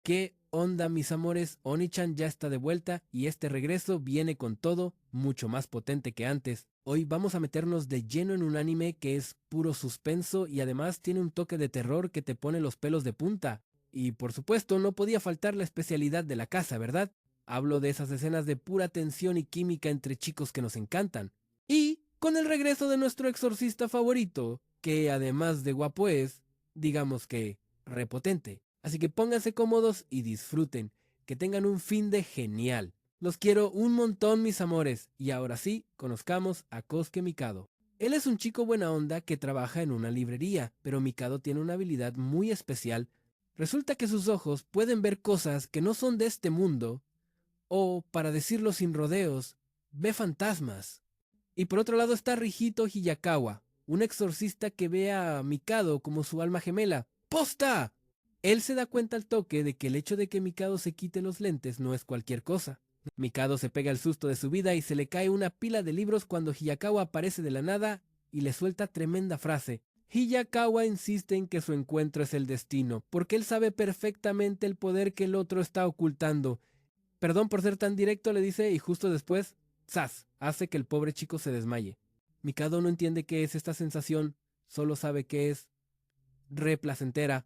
¿Qué onda, mis amores? Oni-chan ya está de vuelta y este regreso viene con todo, mucho más potente que antes. Hoy vamos a meternos de lleno en un anime que es puro suspenso y además tiene un toque de terror que te pone los pelos de punta. Y por supuesto no podía faltar la especialidad de la casa, ¿verdad? Hablo de esas escenas de pura tensión y química entre chicos que nos encantan. Y con el regreso de nuestro exorcista favorito, que además de guapo es, digamos que, repotente. Así que pónganse cómodos y disfruten, que tengan un fin de genial. Los quiero un montón, mis amores, y ahora sí, conozcamos a Kosuke Mikado. Él es un chico buena onda que trabaja en una librería, pero Mikado tiene una habilidad muy especial. Resulta que sus ojos pueden ver cosas que no son de este mundo, o, para decirlo sin rodeos, ve fantasmas. Y por otro lado está Rijito Hiyakawa, un exorcista que ve a Mikado como su alma gemela. ¡Posta! Él se da cuenta al toque de que el hecho de que Mikado se quite los lentes no es cualquier cosa. Mikado se pega el susto de su vida y se le cae una pila de libros cuando Hiyakawa aparece de la nada y le suelta tremenda frase. Hiyakawa insiste en que su encuentro es el destino, porque él sabe perfectamente el poder que el otro está ocultando. Perdón por ser tan directo, le dice, y justo después, ¡zas!, hace que el pobre chico se desmaye. Mikado no entiende qué es esta sensación, solo sabe que es re placentera.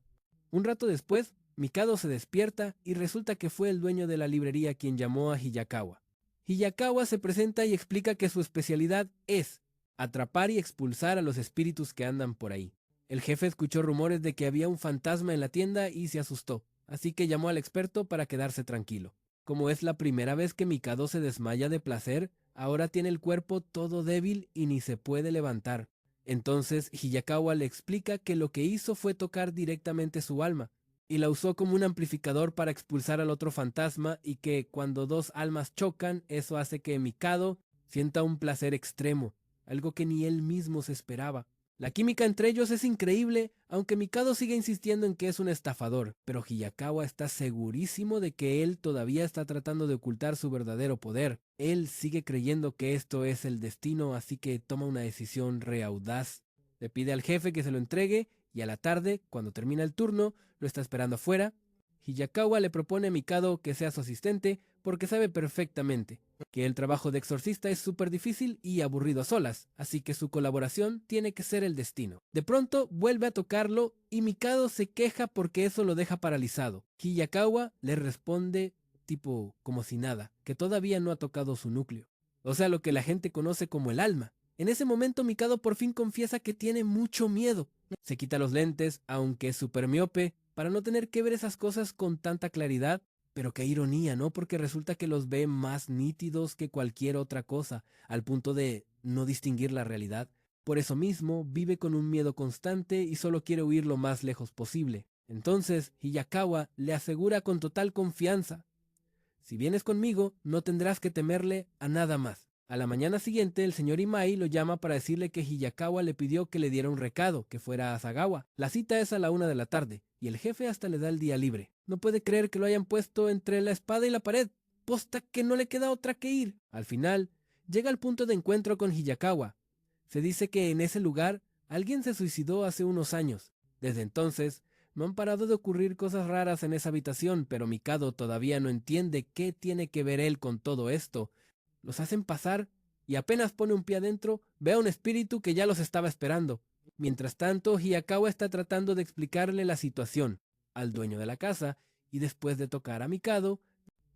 Un rato después, Mikado se despierta y resulta que fue el dueño de la librería quien llamó a Hiyakawa. Hiyakawa se presenta y explica que su especialidad es atrapar y expulsar a los espíritus que andan por ahí. El jefe escuchó rumores de que había un fantasma en la tienda y se asustó, así que llamó al experto para quedarse tranquilo. Como es la primera vez que Mikado se desmaya de placer, ahora tiene el cuerpo todo débil y ni se puede levantar. Entonces Hiyakawa le explica que lo que hizo fue tocar directamente su alma, y la usó como un amplificador para expulsar al otro fantasma y que cuando dos almas chocan, eso hace que Mikado sienta un placer extremo, algo que ni él mismo se esperaba. La química entre ellos es increíble, aunque Mikado sigue insistiendo en que es un estafador, pero Hiyakawa está segurísimo de que él todavía está tratando de ocultar su verdadero poder. Él sigue creyendo que esto es el destino, así que toma una decisión reaudaz. Le pide al jefe que se lo entregue y a la tarde, cuando termina el turno, lo está esperando afuera. Hiyakawa le propone a Mikado que sea su asistente porque sabe perfectamente que el trabajo de exorcista es súper difícil y aburrido a solas, así que su colaboración tiene que ser el destino. De pronto vuelve a tocarlo y Mikado se queja porque eso lo deja paralizado. Hiyakawa le responde tipo como si nada, que todavía no ha tocado su núcleo, o sea, lo que la gente conoce como el alma. En ese momento Mikado por fin confiesa que tiene mucho miedo. Se quita los lentes, aunque es súper miope, para no tener que ver esas cosas con tanta claridad. Pero qué ironía, ¿no? Porque resulta que los ve más nítidos que cualquier otra cosa, al punto de no distinguir la realidad. Por eso mismo, vive con un miedo constante y solo quiere huir lo más lejos posible. Entonces, Hiyakawa le asegura con total confianza: si vienes conmigo, no tendrás que temerle a nada más. A la mañana siguiente, el señor Imai lo llama para decirle que Hiyakawa le pidió que le diera un recado, que fuera a Asagawa. La cita es a la 1 de la tarde, y el jefe hasta le da el día libre. No puede creer que lo hayan puesto entre la espada y la pared. Posta que no le queda otra que ir. Al final, llega al punto de encuentro con Hiyakawa. Se dice que en ese lugar alguien se suicidó hace unos años. Desde entonces, no han parado de ocurrir cosas raras en esa habitación, pero Mikado todavía no entiende qué tiene que ver él con todo esto. Los hacen pasar y apenas pone un pie adentro, ve a un espíritu que ya los estaba esperando. Mientras tanto, Hiyakawa está tratando de explicarle la situación al dueño de la casa, y después de tocar a Mikado,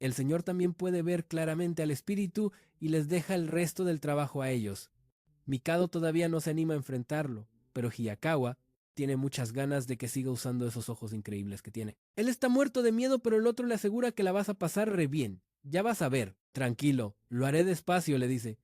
el señor también puede ver claramente al espíritu y les deja el resto del trabajo a ellos. Mikado todavía no se anima a enfrentarlo, pero Hiyakawa tiene muchas ganas de que siga usando esos ojos increíbles que tiene. Él está muerto de miedo, pero el otro le asegura que la vas a pasar re bien. Ya vas a ver. Tranquilo, lo haré despacio, le dice.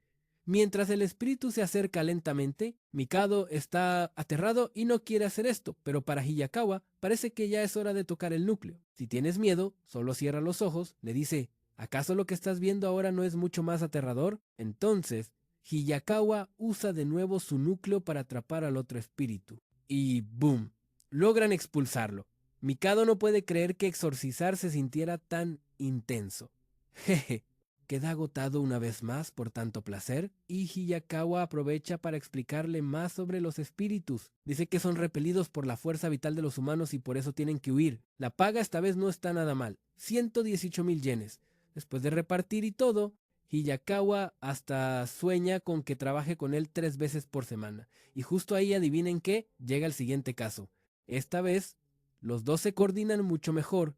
Mientras el espíritu se acerca lentamente, Mikado está aterrado y no quiere hacer esto, pero para Hiyakawa parece que ya es hora de tocar el núcleo. Si tienes miedo, solo cierra los ojos, le dice. ¿Acaso lo que estás viendo ahora no es mucho más aterrador? Entonces, Hiyakawa usa de nuevo su núcleo para atrapar al otro espíritu. Y ¡boom! Logran expulsarlo. Mikado no puede creer que exorcizar se sintiera tan intenso. Jeje. queda agotado una vez más por tanto placer, y Hiyakawa aprovecha para explicarle más sobre los espíritus. Dice que son repelidos por la fuerza vital de los humanos y por eso tienen que huir. La paga esta vez no está nada mal, 118,000 yenes. Después de repartir y todo, Hiyakawa hasta sueña con que trabaje con él 3 veces por semana. Y justo ahí, adivinen qué, llega el siguiente caso. Esta vez, los dos se coordinan mucho mejor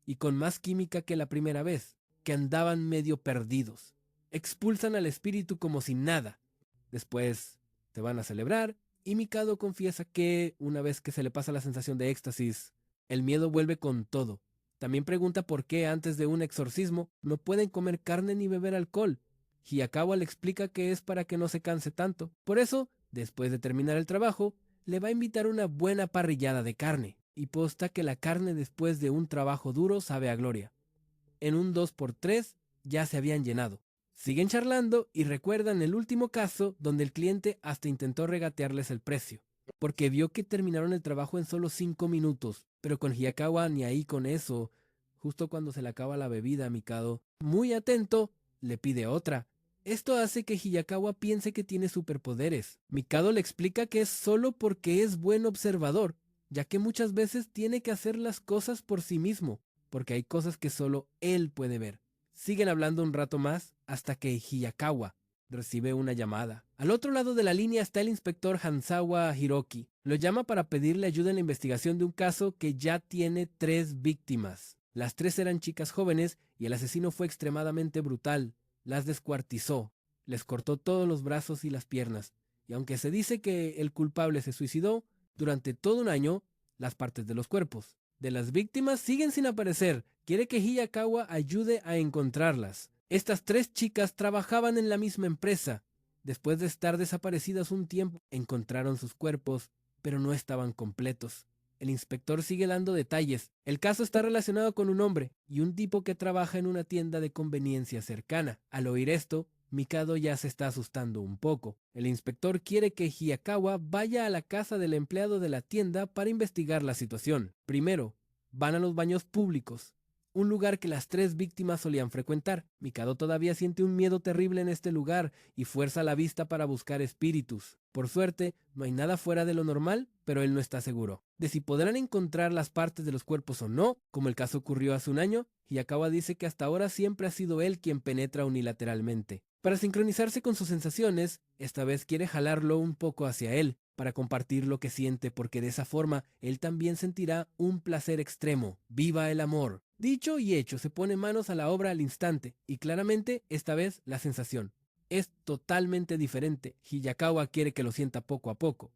y con más química que la primera vez, que andaban medio perdidos. Expulsan al espíritu como si nada. Después se van a celebrar y Mikado confiesa que, una vez que se le pasa la sensación de éxtasis, el miedo vuelve con todo. También pregunta por qué antes de un exorcismo no pueden comer carne ni beber alcohol. Hiyakawa le explica que es para que no se canse tanto. Por eso, después de terminar el trabajo, le va a invitar una buena parrillada de carne, y posta que la carne después de un trabajo duro sabe a gloria. En un 2x3 ya se habían llenado. Siguen charlando y recuerdan el último caso donde el cliente hasta intentó regatearles el precio, porque vio que terminaron el trabajo en solo 5 minutos, pero con Hiyakawa ni ahí con eso. Justo cuando se le acaba la bebida a Mikado, muy atento, le pide otra. Esto hace que Hiyakawa piense que tiene superpoderes. Mikado le explica que es solo porque es buen observador, ya que muchas veces tiene que hacer las cosas por sí mismo, porque hay cosas que solo él puede ver. Siguen hablando un rato más hasta que Hiyakawa recibe una llamada. Al otro lado de la línea está el inspector Hanzawa Hiroki. Lo llama para pedirle ayuda en la investigación de un caso que ya tiene 3 víctimas. Las 3 eran chicas jóvenes y el asesino fue extremadamente brutal. Las descuartizó, les cortó todos los brazos y las piernas. Y aunque se dice que el culpable se suicidó, durante todo un año, las partes de los cuerpos de las víctimas siguen sin aparecer. Quiere que Hiyakawa ayude a encontrarlas. Estas 3 chicas trabajaban en la misma empresa. Después de estar desaparecidas un tiempo, encontraron sus cuerpos, pero no estaban completos. El inspector sigue dando detalles. El caso está relacionado con un hombre y un tipo que trabaja en una tienda de conveniencia cercana. Al oír esto, Mikado ya se está asustando un poco. El inspector quiere que Hiyakawa vaya a la casa del empleado de la tienda para investigar la situación. Primero, van a los baños públicos, un lugar que las 3 víctimas solían frecuentar. Mikado todavía siente un miedo terrible en este lugar y fuerza la vista para buscar espíritus. Por suerte, no hay nada fuera de lo normal, pero él no está seguro de si podrán encontrar las partes de los cuerpos o no, como el caso ocurrió hace un año. Hiyakawa dice que hasta ahora siempre ha sido él quien penetra unilateralmente. Para sincronizarse con sus sensaciones, esta vez quiere jalarlo un poco hacia él, para compartir lo que siente, porque de esa forma él también sentirá un placer extremo. ¡Viva el amor! Dicho y hecho, se pone manos a la obra al instante, y claramente, esta vez, la sensación es totalmente diferente. Hiyakawa quiere que lo sienta poco a poco.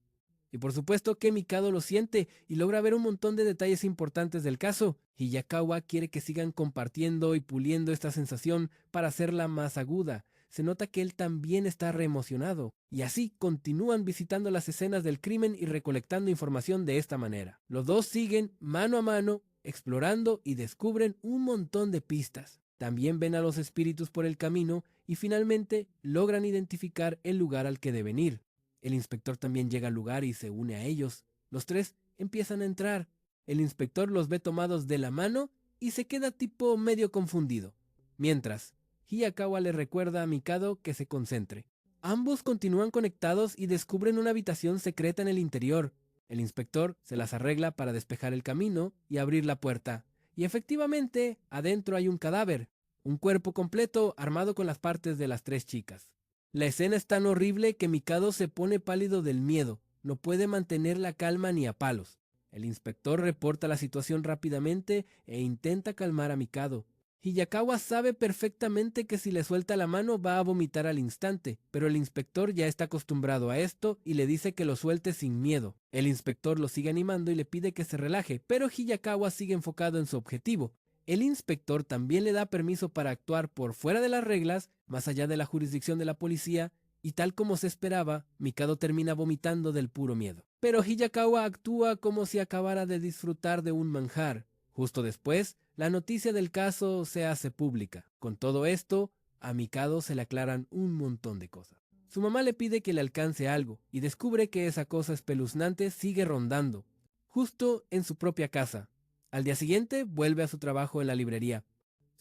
Y por supuesto que Mikado lo siente y logra ver un montón de detalles importantes del caso. Hiyakawa quiere que sigan compartiendo y puliendo esta sensación para hacerla más aguda. Se nota que él también está reemocionado. Y así continúan visitando las escenas del crimen y recolectando información de esta manera. Los dos siguen mano a mano, explorando y descubren un montón de pistas. También ven a los espíritus por el camino y finalmente logran identificar el lugar al que deben ir. El inspector también llega al lugar y se une a ellos. Los 3 empiezan a entrar. El inspector los ve tomados de la mano y se queda tipo medio confundido. Mientras, Hiyakawa le recuerda a Mikado que se concentre. Ambos continúan conectados y descubren una habitación secreta en el interior. El inspector se las arregla para despejar el camino y abrir la puerta. Y efectivamente, adentro hay un cadáver, un cuerpo completo armado con las partes de las 3 chicas. La escena es tan horrible que Mikado se pone pálido del miedo. No puede mantener la calma ni a palos. El inspector reporta la situación rápidamente e intenta calmar a Mikado. Hiyakawa sabe perfectamente que si le suelta la mano va a vomitar al instante, pero el inspector ya está acostumbrado a esto y le dice que lo suelte sin miedo. El inspector lo sigue animando y le pide que se relaje, pero Hiyakawa sigue enfocado en su objetivo. El inspector también le da permiso para actuar por fuera de las reglas, más allá de la jurisdicción de la policía, y tal como se esperaba, Mikado termina vomitando del puro miedo. Pero Hiyakawa actúa como si acabara de disfrutar de un manjar. Justo después, la noticia del caso se hace pública. Con todo esto, a Mikado se le aclaran un montón de cosas. Su mamá le pide que le alcance algo, y descubre que esa cosa espeluznante sigue rondando, justo en su propia casa. Al día siguiente, vuelve a su trabajo en la librería.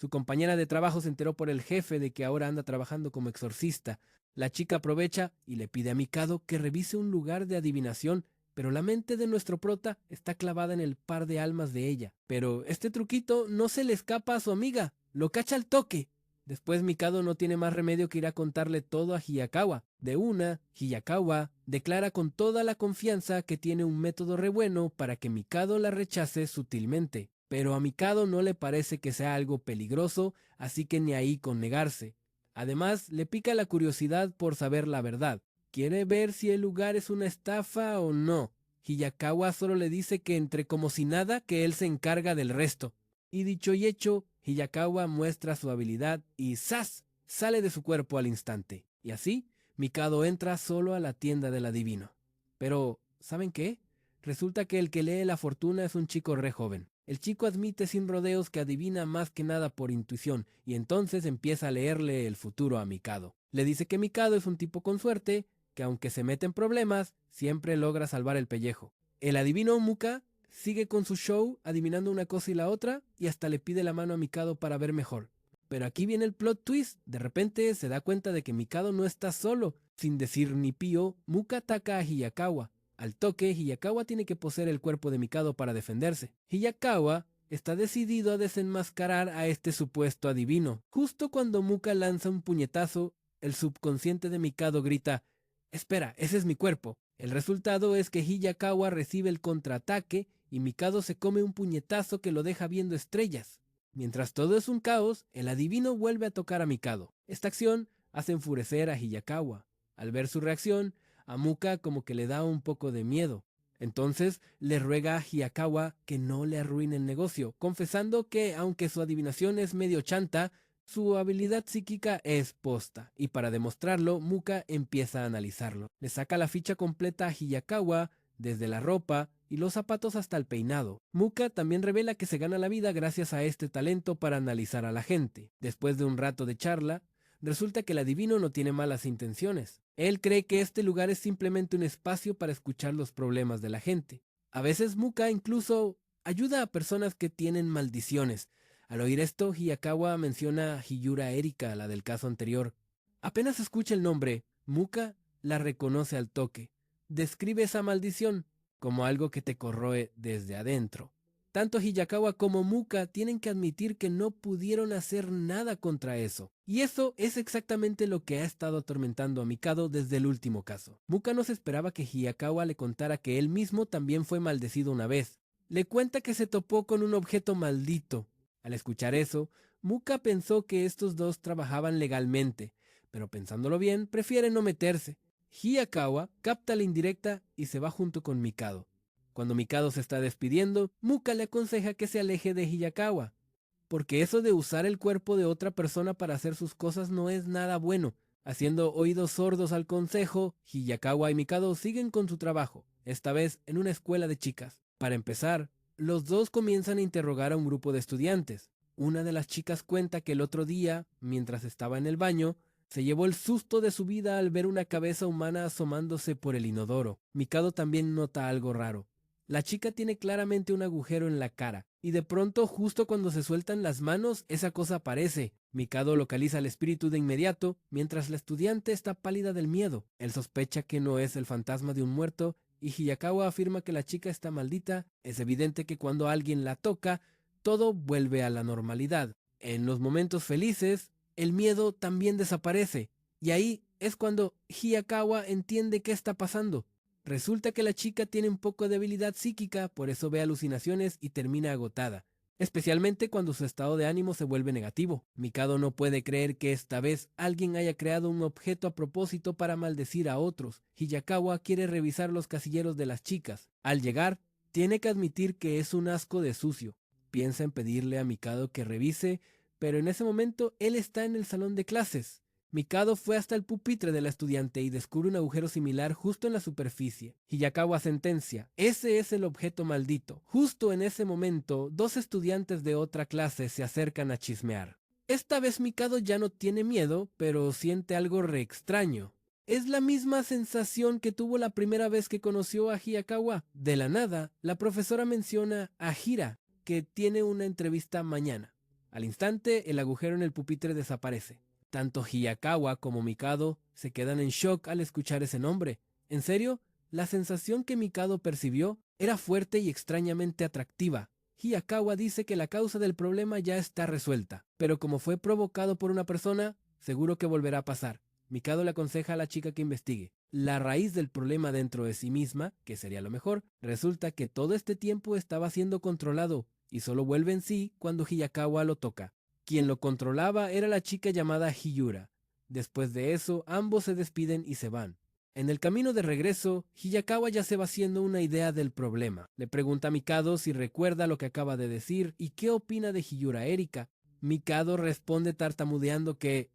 Su compañera de trabajo se enteró por el jefe de que ahora anda trabajando como exorcista. La chica aprovecha y le pide a Mikado que revise un lugar de adivinación, pero la mente de nuestro prota está clavada en el par de almas de ella. Pero este truquito no se le escapa a su amiga, lo cacha al toque. Después Mikado no tiene más remedio que ir a contarle todo a Hiyakawa. De una, Hiyakawa declara con toda la confianza que tiene un método re bueno para que Mikado la rechace sutilmente. Pero a Mikado no le parece que sea algo peligroso, así que ni ahí con negarse. Además, le pica la curiosidad por saber la verdad. Quiere ver si el lugar es una estafa o no. Hiyakawa solo le dice que entre como si nada, que él se encarga del resto. Y dicho y hecho, Hiyakawa muestra su habilidad y ¡zas! Sale de su cuerpo al instante. Y así, Mikado entra solo a la tienda del adivino. Pero, ¿saben qué? Resulta que el que lee la fortuna es un chico re joven. El chico admite sin rodeos que adivina más que nada por intuición y entonces empieza a leerle el futuro a Mikado. Le dice que Mikado es un tipo con suerte, que aunque se mete en problemas, siempre logra salvar el pellejo. El adivino Muka sigue con su show adivinando una cosa y la otra y hasta le pide la mano a Mikado para ver mejor. Pero aquí viene el plot twist. De repente se da cuenta de que Mikado no está solo. Sin decir ni pío, Muka ataca a Hiyakawa. Al toque, Hiyakawa tiene que poseer el cuerpo de Mikado para defenderse. Hiyakawa está decidido a desenmascarar a este supuesto adivino. Justo cuando Muka lanza un puñetazo, el subconsciente de Mikado grita: «Espera, ese es mi cuerpo». El resultado es que Hiyakawa recibe el contraataque y Mikado se come un puñetazo que lo deja viendo estrellas. Mientras todo es un caos, el adivino vuelve a tocar a Mikado. Esta acción hace enfurecer a Hiyakawa. Al ver su reacción, a Muka como que le da un poco de miedo. Entonces le ruega a Hiyakawa que no le arruine el negocio, confesando que aunque su adivinación es medio chanta, su habilidad psíquica es posta, y para demostrarlo, Muka empieza a analizarlo. Le saca la ficha completa a Hiyakawa, desde la ropa y los zapatos hasta el peinado. Muka también revela que se gana la vida gracias a este talento para analizar a la gente. Después de un rato de charla, resulta que el adivino no tiene malas intenciones. Él cree que este lugar es simplemente un espacio para escuchar los problemas de la gente. A veces Muka incluso ayuda a personas que tienen maldiciones. Al oír esto, Hiyakawa menciona a Hiyura Erika, la del caso anterior. Apenas escucha el nombre, Muka la reconoce al toque. Describe esa maldición como algo que te corroe desde adentro. Tanto Hiyakawa como Muka tienen que admitir que no pudieron hacer nada contra eso. Y eso es exactamente lo que ha estado atormentando a Mikado desde el último caso. Muka no se esperaba que Hiyakawa le contara que él mismo también fue maldecido una vez. Le cuenta que se topó con un objeto maldito. Al escuchar eso, Muka pensó que estos dos trabajaban legalmente, pero pensándolo bien, prefiere no meterse. Hiyakawa capta la indirecta y se va junto con Mikado. Cuando Mikado se está despidiendo, Muka le aconseja que se aleje de Hiyakawa, porque eso de usar el cuerpo de otra persona para hacer sus cosas no es nada bueno. Haciendo oídos sordos al consejo, Hiyakawa y Mikado siguen con su trabajo, esta vez en una escuela de chicas. Para empezar, los dos comienzan a interrogar a un grupo de estudiantes. Una de las chicas cuenta que el otro día, mientras estaba en el baño, se llevó el susto de su vida al ver una cabeza humana asomándose por el inodoro. Mikado también nota algo raro. La chica tiene claramente un agujero en la cara, y de pronto, justo cuando se sueltan las manos, esa cosa aparece. Mikado localiza al espíritu de inmediato, mientras la estudiante está pálida del miedo. Él sospecha que no es el fantasma de un muerto, y Hiyakawa afirma que la chica está maldita. Es evidente que cuando alguien la toca, todo vuelve a la normalidad. En los momentos felices, el miedo también desaparece, y ahí es cuando Hiyakawa entiende qué está pasando. Resulta que la chica tiene un poco de habilidad psíquica, por eso ve alucinaciones y termina agotada, especialmente cuando su estado de ánimo se vuelve negativo. Mikado no puede creer que esta vez alguien haya creado un objeto a propósito para maldecir a otros. Hiyakawa quiere revisar los casilleros de las chicas. Al llegar, tiene que admitir que es un asco de sucio. Piensa en pedirle a Mikado que revise, pero en ese momento él está en el salón de clases. Mikado fue hasta el pupitre de la estudiante y descubre un agujero similar justo en la superficie. Hiyakawa sentencia: ese es el objeto maldito. Justo en ese momento, dos estudiantes de otra clase se acercan a chismear. Esta vez Mikado ya no tiene miedo, pero siente algo re extraño. Es la misma sensación que tuvo la primera vez que conoció a Hiyakawa. De la nada, la profesora menciona a Hira, que tiene una entrevista mañana. Al instante, el agujero en el pupitre desaparece. Tanto Hiyakawa como Mikado se quedan en shock al escuchar ese nombre. En serio, la sensación que Mikado percibió era fuerte y extrañamente atractiva. Hiyakawa dice que la causa del problema ya está resuelta, pero como fue provocado por una persona, seguro que volverá a pasar. Mikado le aconseja a la chica que investigue. La raíz del problema dentro de sí misma, que sería lo mejor, resulta que todo este tiempo estaba siendo controlado y solo vuelve en sí cuando Hiyakawa lo toca. Quien lo controlaba era la chica llamada Hiyura. Después de eso, ambos se despiden y se van. En el camino de regreso, Hiyakawa ya se va haciendo una idea del problema. Le pregunta a Mikado si recuerda lo que acaba de decir y qué opina de Hiyura Erika. Mikado responde tartamudeando que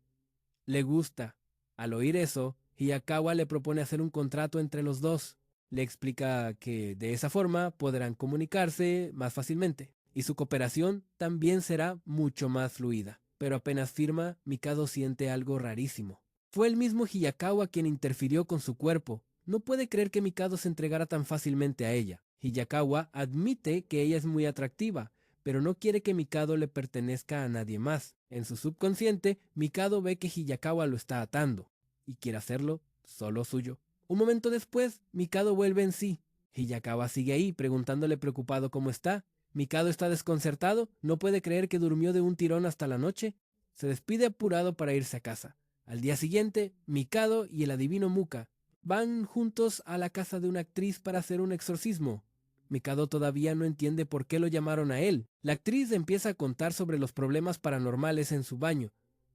le gusta. Al oír eso, Hiyakawa le propone hacer un contrato entre los dos. Le explica que de esa forma podrán comunicarse más fácilmente y su cooperación también será mucho más fluida. Pero apenas firma, Mikado siente algo rarísimo. Fue el mismo Hiyakawa quien interfirió con su cuerpo. No puede creer que Mikado se entregara tan fácilmente a ella. Hiyakawa admite que ella es muy atractiva, pero no quiere que Mikado le pertenezca a nadie más. En su subconsciente, Mikado ve que Hiyakawa lo está atando y quiere hacerlo solo suyo. Un momento después, Mikado vuelve en sí. Hiyakawa sigue ahí, preguntándole preocupado cómo está. Mikado está desconcertado, no puede creer que durmió de un tirón hasta la noche. Se despide apurado para irse a casa. Al día siguiente, Mikado y el adivino Muka van juntos a la casa de una actriz para hacer un exorcismo. Mikado todavía no entiende por qué lo llamaron a él. La actriz empieza a contar sobre los problemas paranormales en su baño,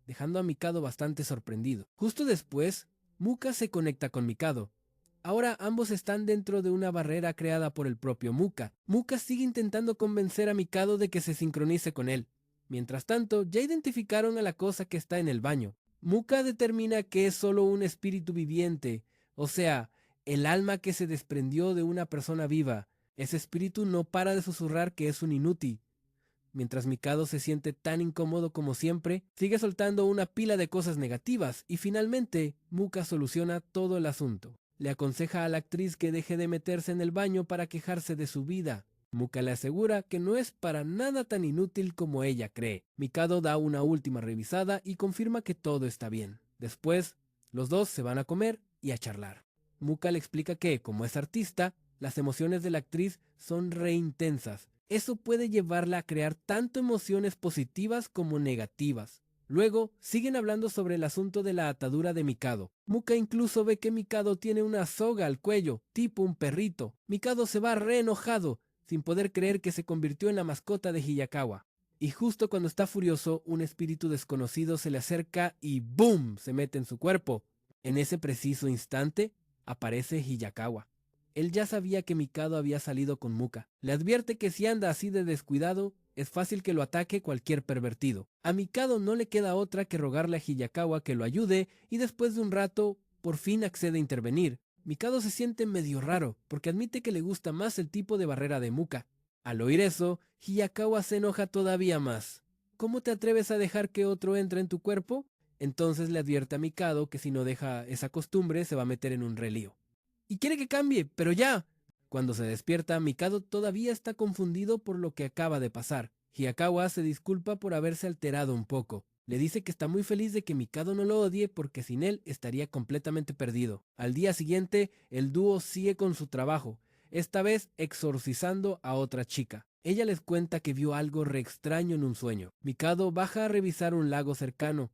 dejando a Mikado bastante sorprendido. Justo después, Muka se conecta con Mikado. Ahora ambos están dentro de una barrera creada por el propio Muka. Muka sigue intentando convencer a Mikado de que se sincronice con él. Mientras tanto, ya identificaron a la cosa que está en el baño. Muka determina que es solo un espíritu viviente, o sea, el alma que se desprendió de una persona viva. Ese espíritu no para de susurrar que es un inútil. Mientras Mikado se siente tan incómodo como siempre, sigue soltando una pila de cosas negativas y finalmente Muka soluciona todo el asunto. Le aconseja a la actriz que deje de meterse en el baño para quejarse de su vida. Muka le asegura que no es para nada tan inútil como ella cree. Mikado da una última revisada y confirma que todo está bien. Después, los dos se van a comer y a charlar. Muka le explica que, como es artista, las emociones de la actriz son reintensas. Eso puede llevarla a crear tanto emociones positivas como negativas. Luego, siguen hablando sobre el asunto de la atadura de Mikado. Muka incluso ve que Mikado tiene una soga al cuello, tipo un perrito. Mikado se va re enojado, sin poder creer que se convirtió en la mascota de Hiyakawa. Y justo cuando está furioso, un espíritu desconocido se le acerca y ¡boom!, se mete en su cuerpo. En ese preciso instante, aparece Hiyakawa. Él ya sabía que Mikado había salido con Muka. Le advierte que si anda así de descuidado, es fácil que lo ataque cualquier pervertido. A Mikado no le queda otra que rogarle a Hiyakawa que lo ayude y después de un rato, por fin accede a intervenir. Mikado se siente medio raro porque admite que le gusta más el tipo de barrera de Muka. Al oír eso, Hiyakawa se enoja todavía más. ¿Cómo te atreves a dejar que otro entre en tu cuerpo? Entonces le advierte a Mikado que si no deja esa costumbre se va a meter en un relío. Y quiere que cambie, pero ya. Cuando se despierta, Mikado todavía está confundido por lo que acaba de pasar. Hiyakawa se disculpa por haberse alterado un poco. Le dice que está muy feliz de que Mikado no lo odie porque sin él estaría completamente perdido. Al día siguiente, el dúo sigue con su trabajo, esta vez exorcizando a otra chica. Ella les cuenta que vio algo re extraño en un sueño. Mikado baja a revisar un lago cercano,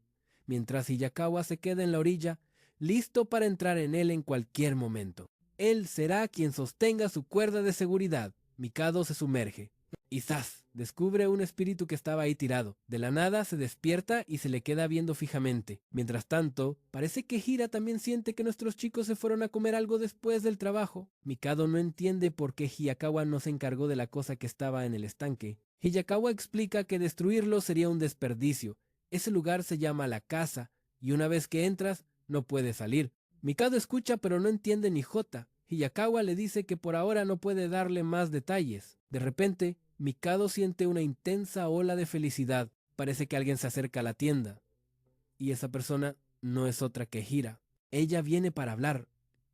mientras Hiyakawa se queda en la orilla, listo para entrar en él en cualquier momento. Él será quien sostenga su cuerda de seguridad. Mikado se sumerge. Y ¡zas! Descubre un espíritu que estaba ahí tirado. De la nada se despierta y se le queda viendo fijamente. Mientras tanto, parece que Hira también siente que nuestros chicos se fueron a comer algo después del trabajo. Mikado no entiende por qué Hiyakawa no se encargó de la cosa que estaba en el estanque. Hiyakawa explica que destruirlo sería un desperdicio. Ese lugar se llama la casa, y una vez que entras, no puede salir. Mikado escucha pero no entiende ni jota. Hiyakawa le dice que por ahora no puede darle más detalles. De repente, Mikado siente una intensa ola de felicidad. Parece que alguien se acerca a la tienda. Y esa persona no es otra que Hira. Ella viene para hablar.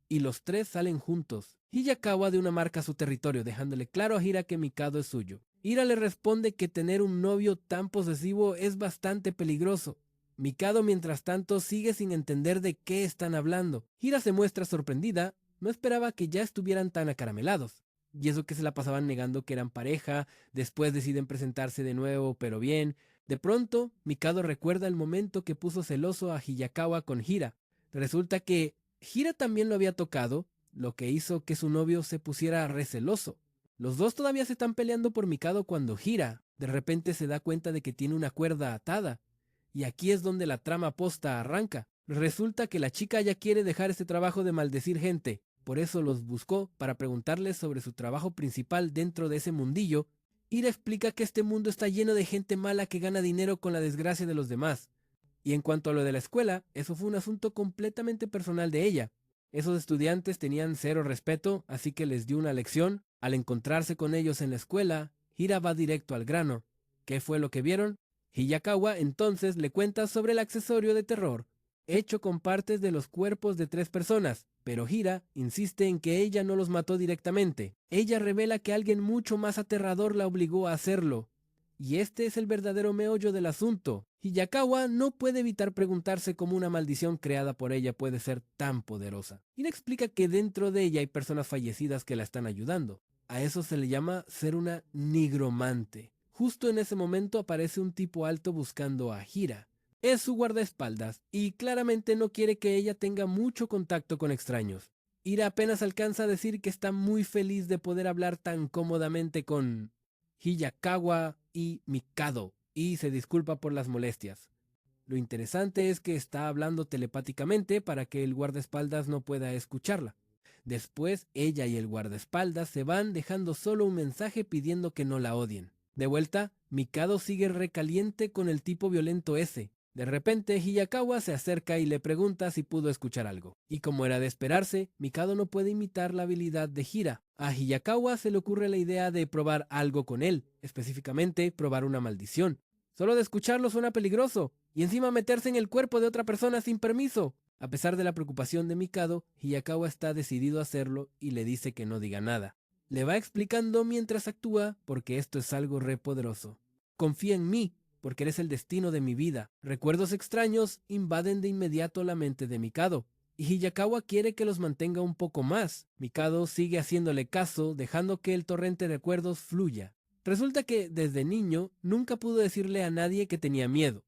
y los tres salen juntos. Hiyakawa de una marca a su territorio, dejándole claro a Hira que Mikado es suyo. Hira le responde que tener un novio tan posesivo es bastante peligroso. Mikado, mientras tanto, sigue sin entender de qué están hablando. Hira se muestra sorprendida, no esperaba que ya estuvieran tan acaramelados. Y eso que se la pasaban negando que eran pareja, después deciden presentarse de nuevo, pero bien. De pronto, Mikado recuerda el momento que puso celoso a Hiyakawa con Hira. Resulta que Hira también lo había tocado, lo que hizo que su novio se pusiera receloso. Los dos todavía se están peleando por Mikado cuando Hira de repente se da cuenta de que tiene una cuerda atada. Y aquí es donde la trama posta arranca. Resulta que la chica ya quiere dejar ese trabajo de maldecir gente. Por eso los buscó para preguntarles sobre su trabajo principal dentro de ese mundillo. Hira explica que este mundo está lleno de gente mala que gana dinero con la desgracia de los demás. Y en cuanto a lo de la escuela, eso fue un asunto completamente personal de ella. Esos estudiantes tenían cero respeto, así que les dio una lección. Al encontrarse con ellos en la escuela, Hira va directo al grano. ¿Qué fue lo que vieron? Hiyakawa entonces le cuenta sobre el accesorio de terror, hecho con partes de los cuerpos de 3 personas, pero Hira insiste en que ella no los mató directamente. Ella revela que alguien mucho más aterrador la obligó a hacerlo. Y este es el verdadero meollo del asunto. Hiyakawa no puede evitar preguntarse cómo una maldición creada por ella puede ser tan poderosa. Hira explica que dentro de ella hay personas fallecidas que la están ayudando. A eso se le llama ser una nigromante. Justo en ese momento aparece un tipo alto buscando a Hira. Es su guardaespaldas y claramente no quiere que ella tenga mucho contacto con extraños. Hira apenas alcanza a decir que está muy feliz de poder hablar tan cómodamente con Hiyakawa y Mikado, y se disculpa por las molestias. Lo interesante es que está hablando telepáticamente para que el guardaespaldas no pueda escucharla. Después, ella y el guardaespaldas se van dejando solo un mensaje pidiendo que no la odien. De vuelta, Mikado sigue recaliente con el tipo violento ese. De repente, Hiyakawa se acerca y le pregunta si pudo escuchar algo. Y como era de esperarse, Mikado no puede imitar la habilidad de Hira. A Hiyakawa se le ocurre la idea de probar algo con él, específicamente probar una maldición. Solo de escucharlo suena peligroso, y encima meterse en el cuerpo de otra persona sin permiso. A pesar de la preocupación de Mikado, Hiyakawa está decidido a hacerlo y le dice que no diga nada. Le va explicando mientras actúa porque esto es algo re poderoso. Confía en mí, porque eres el destino de mi vida. Recuerdos extraños invaden de inmediato la mente de Mikado, y Hiyakawa quiere que los mantenga un poco más. Mikado sigue haciéndole caso, dejando que el torrente de recuerdos fluya. Resulta que, desde niño, nunca pudo decirle a nadie que tenía miedo.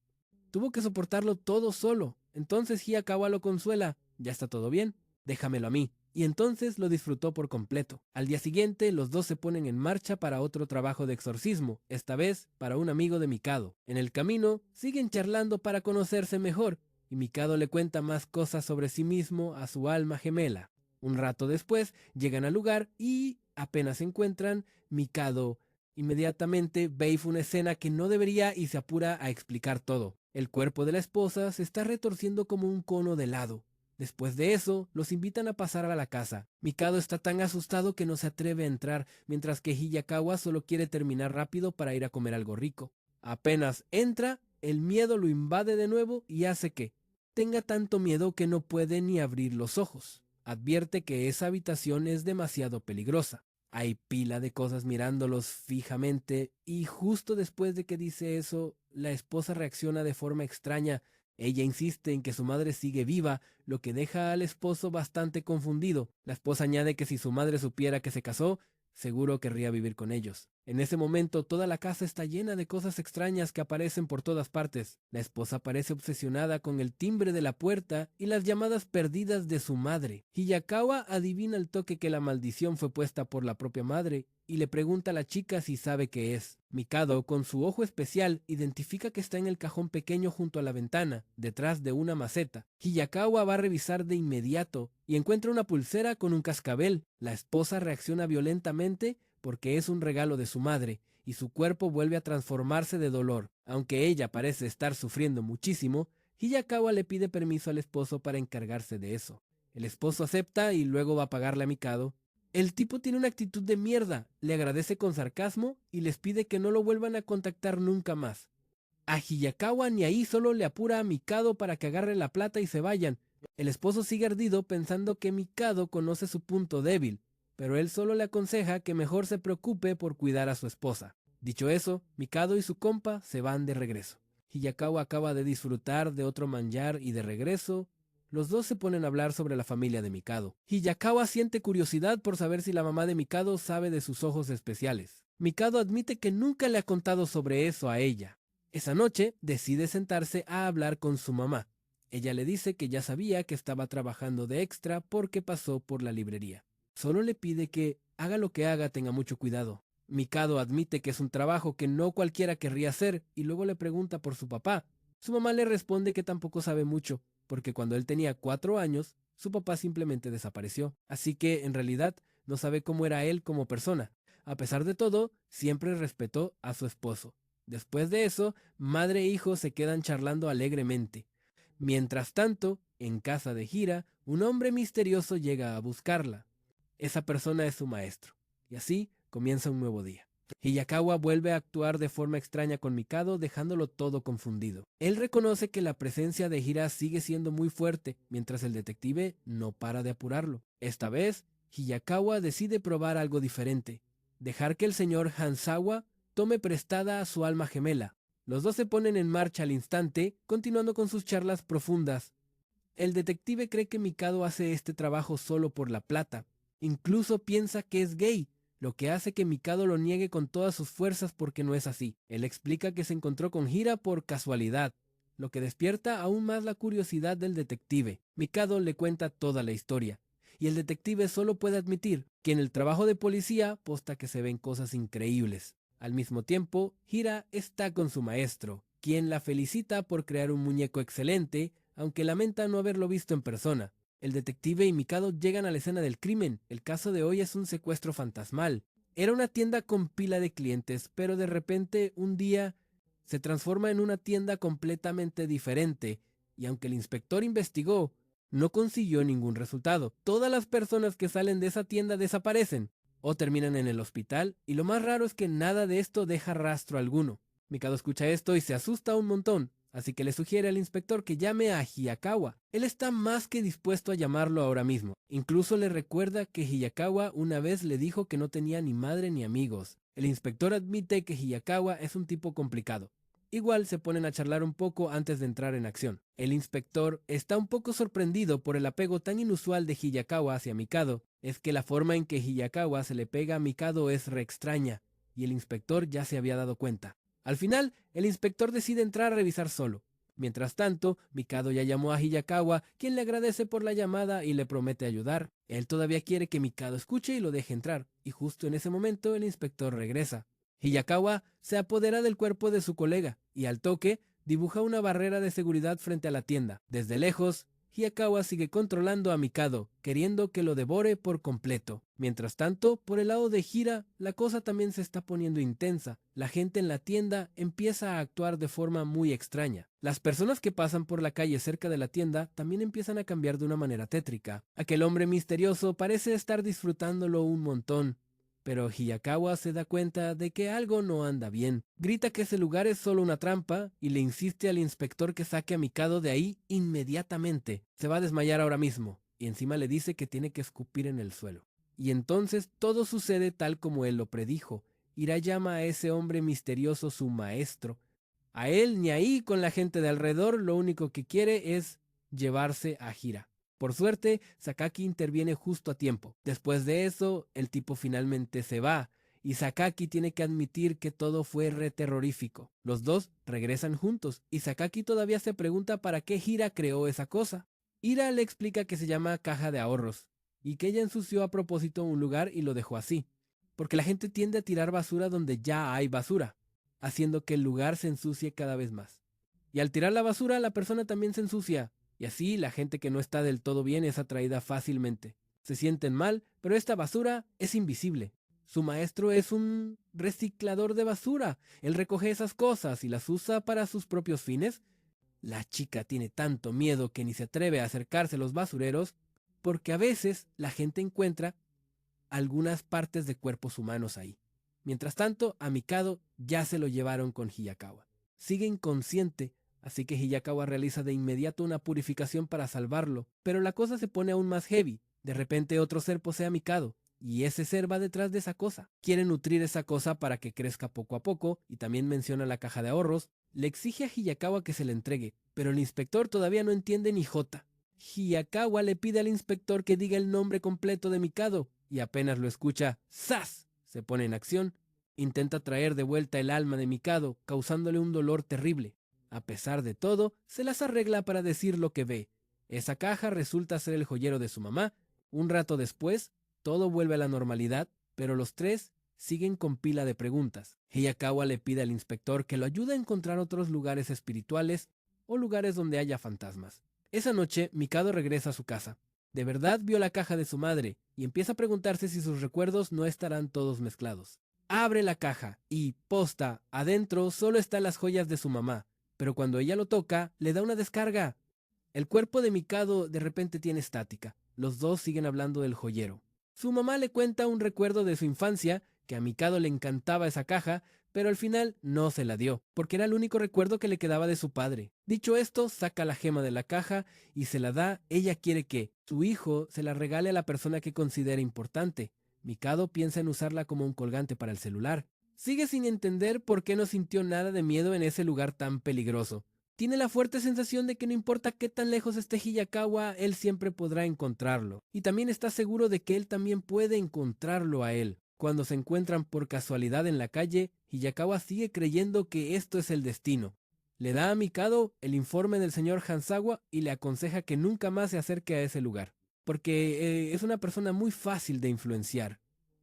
Tuvo que soportarlo todo solo. Entonces Hiyakawa lo consuela. Ya está todo bien, déjamelo a mí. Y entonces lo disfrutó por completo. Al día siguiente, los dos se ponen en marcha para otro trabajo de exorcismo, esta vez para un amigo de Mikado. En el camino, siguen charlando para conocerse mejor, y Mikado le cuenta más cosas sobre sí mismo a su alma gemela. Un rato después, llegan al lugar y, apenas se encuentran, Mikado inmediatamente ve una escena que no debería y se apura a explicar todo. El cuerpo de la esposa se está retorciendo como un cono de helado. Después de eso, los invitan a pasar a la casa. Mikado está tan asustado que no se atreve a entrar, mientras que Hiyakawa solo quiere terminar rápido para ir a comer algo rico. Apenas entra, el miedo lo invade de nuevo y hace que tenga tanto miedo que no puede ni abrir los ojos. Advierte que esa habitación es demasiado peligrosa. Hay pila de cosas mirándolos fijamente y justo después de que dice eso, la esposa reacciona de forma extraña. Ella insiste en que su madre sigue viva, lo que deja al esposo bastante confundido. La esposa añade que si su madre supiera que se casó, seguro querría vivir con ellos. En ese momento, toda la casa está llena de cosas extrañas que aparecen por todas partes. La esposa parece obsesionada con el timbre de la puerta y las llamadas perdidas de su madre. Hiyakawa adivina al toque que la maldición fue puesta por la propia madre y le pregunta a la chica si sabe qué es. Mikado, con su ojo especial, identifica que está en el cajón pequeño junto a la ventana, detrás de una maceta. Hiyakawa va a revisar de inmediato y encuentra una pulsera con un cascabel. La esposa reacciona violentamente porque es un regalo de su madre, y su cuerpo vuelve a transformarse de dolor. Aunque ella parece estar sufriendo muchísimo, Hiyakawa le pide permiso al esposo para encargarse de eso. El esposo acepta y luego va a pagarle a Mikado. El tipo tiene una actitud de mierda, le agradece con sarcasmo y les pide que no lo vuelvan a contactar nunca más. A Hiyakawa ni ahí, solo le apura a Mikado para que agarre la plata y se vayan. El esposo sigue ardido pensando que Mikado conoce su punto débil, pero él solo le aconseja que mejor se preocupe por cuidar a su esposa. Dicho eso, Mikado y su compa se van de regreso. Hiyakawa acaba de disfrutar de otro manjar y de regreso, los dos se ponen a hablar sobre la familia de Mikado. Hiyakawa siente curiosidad por saber si la mamá de Mikado sabe de sus ojos especiales. Mikado admite que nunca le ha contado sobre eso a ella. Esa noche decide sentarse a hablar con su mamá. Ella le dice que ya sabía que estaba trabajando de extra porque pasó por la librería. Solo le pide que haga lo que haga, tenga mucho cuidado. Mikado admite que es un trabajo que no cualquiera querría hacer y luego le pregunta por su papá. Su mamá le responde que tampoco sabe mucho, porque cuando él tenía 4 años, su papá simplemente desapareció. Así que, en realidad, no sabe cómo era él como persona. A pesar de todo, siempre respetó a su esposo. Después de eso, madre e hijo se quedan charlando alegremente. Mientras tanto, en casa de Hira, un hombre misterioso llega a buscarla. Esa persona es su maestro. Y así comienza un nuevo día. Hiyakawa vuelve a actuar de forma extraña con Mikado, dejándolo todo confundido. Él reconoce que la presencia de Hira sigue siendo muy fuerte, mientras el detective no para de apurarlo. Esta vez, Hiyakawa decide probar algo diferente. Dejar que el señor Hanzawa tome prestada a su alma gemela. Los dos se ponen en marcha al instante, continuando con sus charlas profundas. El detective cree que Mikado hace este trabajo solo por la plata. Incluso piensa que es gay, lo que hace que Mikado lo niegue con todas sus fuerzas porque no es así. Él explica que se encontró con Hira por casualidad, lo que despierta aún más la curiosidad del detective. Mikado le cuenta toda la historia, y el detective solo puede admitir que en el trabajo de policía posta que se ven cosas increíbles. Al mismo tiempo, Hira está con su maestro, quien la felicita por crear un muñeco excelente, aunque lamenta no haberlo visto en persona. El detective y Mikado llegan a la escena del crimen. El caso de hoy es un secuestro fantasmal. Era una tienda con pila de clientes, pero de repente un día se transforma en una tienda completamente diferente, y aunque el inspector investigó, no consiguió ningún resultado. Todas las personas que salen de esa tienda desaparecen o terminan en el hospital, y lo más raro es que nada de esto deja rastro alguno. Mikado escucha esto y se asusta un montón, así que le sugiere al inspector que llame a Hiyakawa. Él está más que dispuesto a llamarlo ahora mismo. Incluso le recuerda que Hiyakawa una vez le dijo que no tenía ni madre ni amigos. El inspector admite que Hiyakawa es un tipo complicado. Igual se ponen a charlar un poco antes de entrar en acción. El inspector está un poco sorprendido por el apego tan inusual de Hiyakawa hacia Mikado. Es que la forma en que Hiyakawa se le pega a Mikado es re extraña, y el inspector ya se había dado cuenta. Al final, el inspector decide entrar a revisar solo. Mientras tanto, Mikado ya llamó a Hiyakawa, quien le agradece por la llamada y le promete ayudar. Él todavía quiere que Mikado escuche y lo deje entrar, y justo en ese momento el inspector regresa. Hiyakawa se apodera del cuerpo de su colega, y al toque, dibuja una barrera de seguridad frente a la tienda. Desde lejos, Hiyakawa sigue controlando a Mikado, queriendo que lo devore por completo. Mientras tanto, por el lado de Hira, la cosa también se está poniendo intensa. La gente en la tienda empieza a actuar de forma muy extraña. Las personas que pasan por la calle cerca de la tienda también empiezan a cambiar de una manera tétrica. Aquel hombre misterioso parece estar disfrutándolo un montón, pero Hiyakawa se da cuenta de que algo no anda bien. Grita que ese lugar es solo una trampa y le insiste al inspector que saque a Mikado de ahí inmediatamente. Se va a desmayar ahora mismo, y encima le dice que tiene que escupir en el suelo. Y entonces todo sucede tal como él lo predijo. Hira llama a ese hombre misterioso su maestro. A él ni ahí con la gente de alrededor, lo único que quiere es llevarse a Hira. Por suerte, Sakaki interviene justo a tiempo. Después de eso, el tipo finalmente se va, y Sakaki tiene que admitir que todo fue re terrorífico. Los dos regresan juntos, y Sakaki todavía se pregunta para qué Hira creó esa cosa. Hira le explica que se llama caja de ahorros, y que ella ensució a propósito un lugar y lo dejó así, porque la gente tiende a tirar basura donde ya hay basura, haciendo que el lugar se ensucie cada vez más. Y al tirar la basura, la persona también se ensucia, y así la gente que no está del todo bien es atraída fácilmente. Se sienten mal, pero esta basura es invisible. Su maestro es un reciclador de basura. Él recoge esas cosas y las usa para sus propios fines. La chica tiene tanto miedo que ni se atreve a acercarse a los basureros, porque a veces la gente encuentra algunas partes de cuerpos humanos ahí. Mientras tanto, a Mikado ya se lo llevaron con Hiyakawa. Sigue inconsciente, así que Hiyakawa realiza de inmediato una purificación para salvarlo, pero la cosa se pone aún más heavy. De repente otro ser posee a Mikado, y ese ser va detrás de esa cosa. Quiere nutrir esa cosa para que crezca poco a poco, y también menciona la caja de ahorros. Le exige a Hiyakawa que se la entregue, pero el inspector todavía no entiende ni jota. Hiyakawa le pide al inspector que diga el nombre completo de Mikado, y apenas lo escucha, ¡zas!, se pone en acción. Intenta traer de vuelta el alma de Mikado, causándole un dolor terrible. A pesar de todo, se las arregla para decir lo que ve. Esa caja resulta ser el joyero de su mamá. Un rato después, todo vuelve a la normalidad, pero los tres siguen con pila de preguntas. Hiyakawa le pide al inspector que lo ayude a encontrar otros lugares espirituales o lugares donde haya fantasmas. Esa noche, Mikado regresa a su casa. De verdad vio la caja de su madre y empieza a preguntarse si sus recuerdos no estarán todos mezclados. Abre la caja y, posta, adentro solo están las joyas de su mamá, pero cuando ella lo toca, le da una descarga. El cuerpo de Mikado de repente tiene estática. Los dos siguen hablando del joyero. Su mamá le cuenta un recuerdo de su infancia, que a Mikado le encantaba esa caja, pero al final no se la dio, porque era el único recuerdo que le quedaba de su padre. Dicho esto, saca la gema de la caja y se la da. Ella quiere que su hijo se la regale a la persona que considera importante. Mikado piensa en usarla como un colgante para el celular. Sigue sin entender por qué no sintió nada de miedo en ese lugar tan peligroso. Tiene la fuerte sensación de que no importa qué tan lejos esté Hiyakawa, él siempre podrá encontrarlo. Y también está seguro de que él también puede encontrarlo a él. Cuando se encuentran por casualidad en la calle, Hiyakawa sigue creyendo que esto es el destino. Le da a Mikado el informe del señor Hanzawa y le aconseja que nunca más se acerque a ese lugar, porque es una persona muy fácil de influenciar.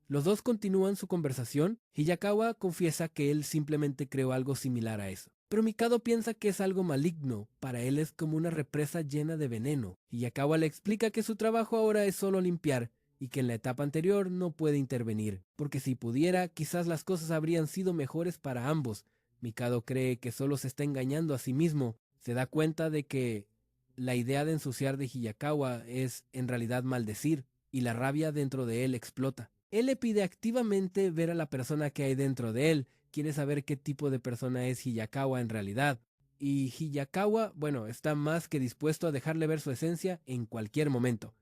Los dos continúan su conversación. Hiyakawa confiesa que él simplemente creó algo similar a eso. Pero Mikado piensa que es algo maligno. Para él es como una represa llena de veneno. Hiyakawa le explica que su trabajo ahora es solo limpiar y que en la etapa anterior no puede intervenir, porque si pudiera, quizás las cosas habrían sido mejores para ambos. Mikado cree que solo se está engañando a sí mismo. Se da cuenta de que la idea de ensuciar de Hiyakawa es en realidad maldecir, y la rabia dentro de él explota. Él le pide activamente ver a la persona que hay dentro de él. Quiere saber qué tipo de persona es Hiyakawa en realidad. Y Hiyakawa, bueno, está más que dispuesto a dejarle ver su esencia en cualquier momento.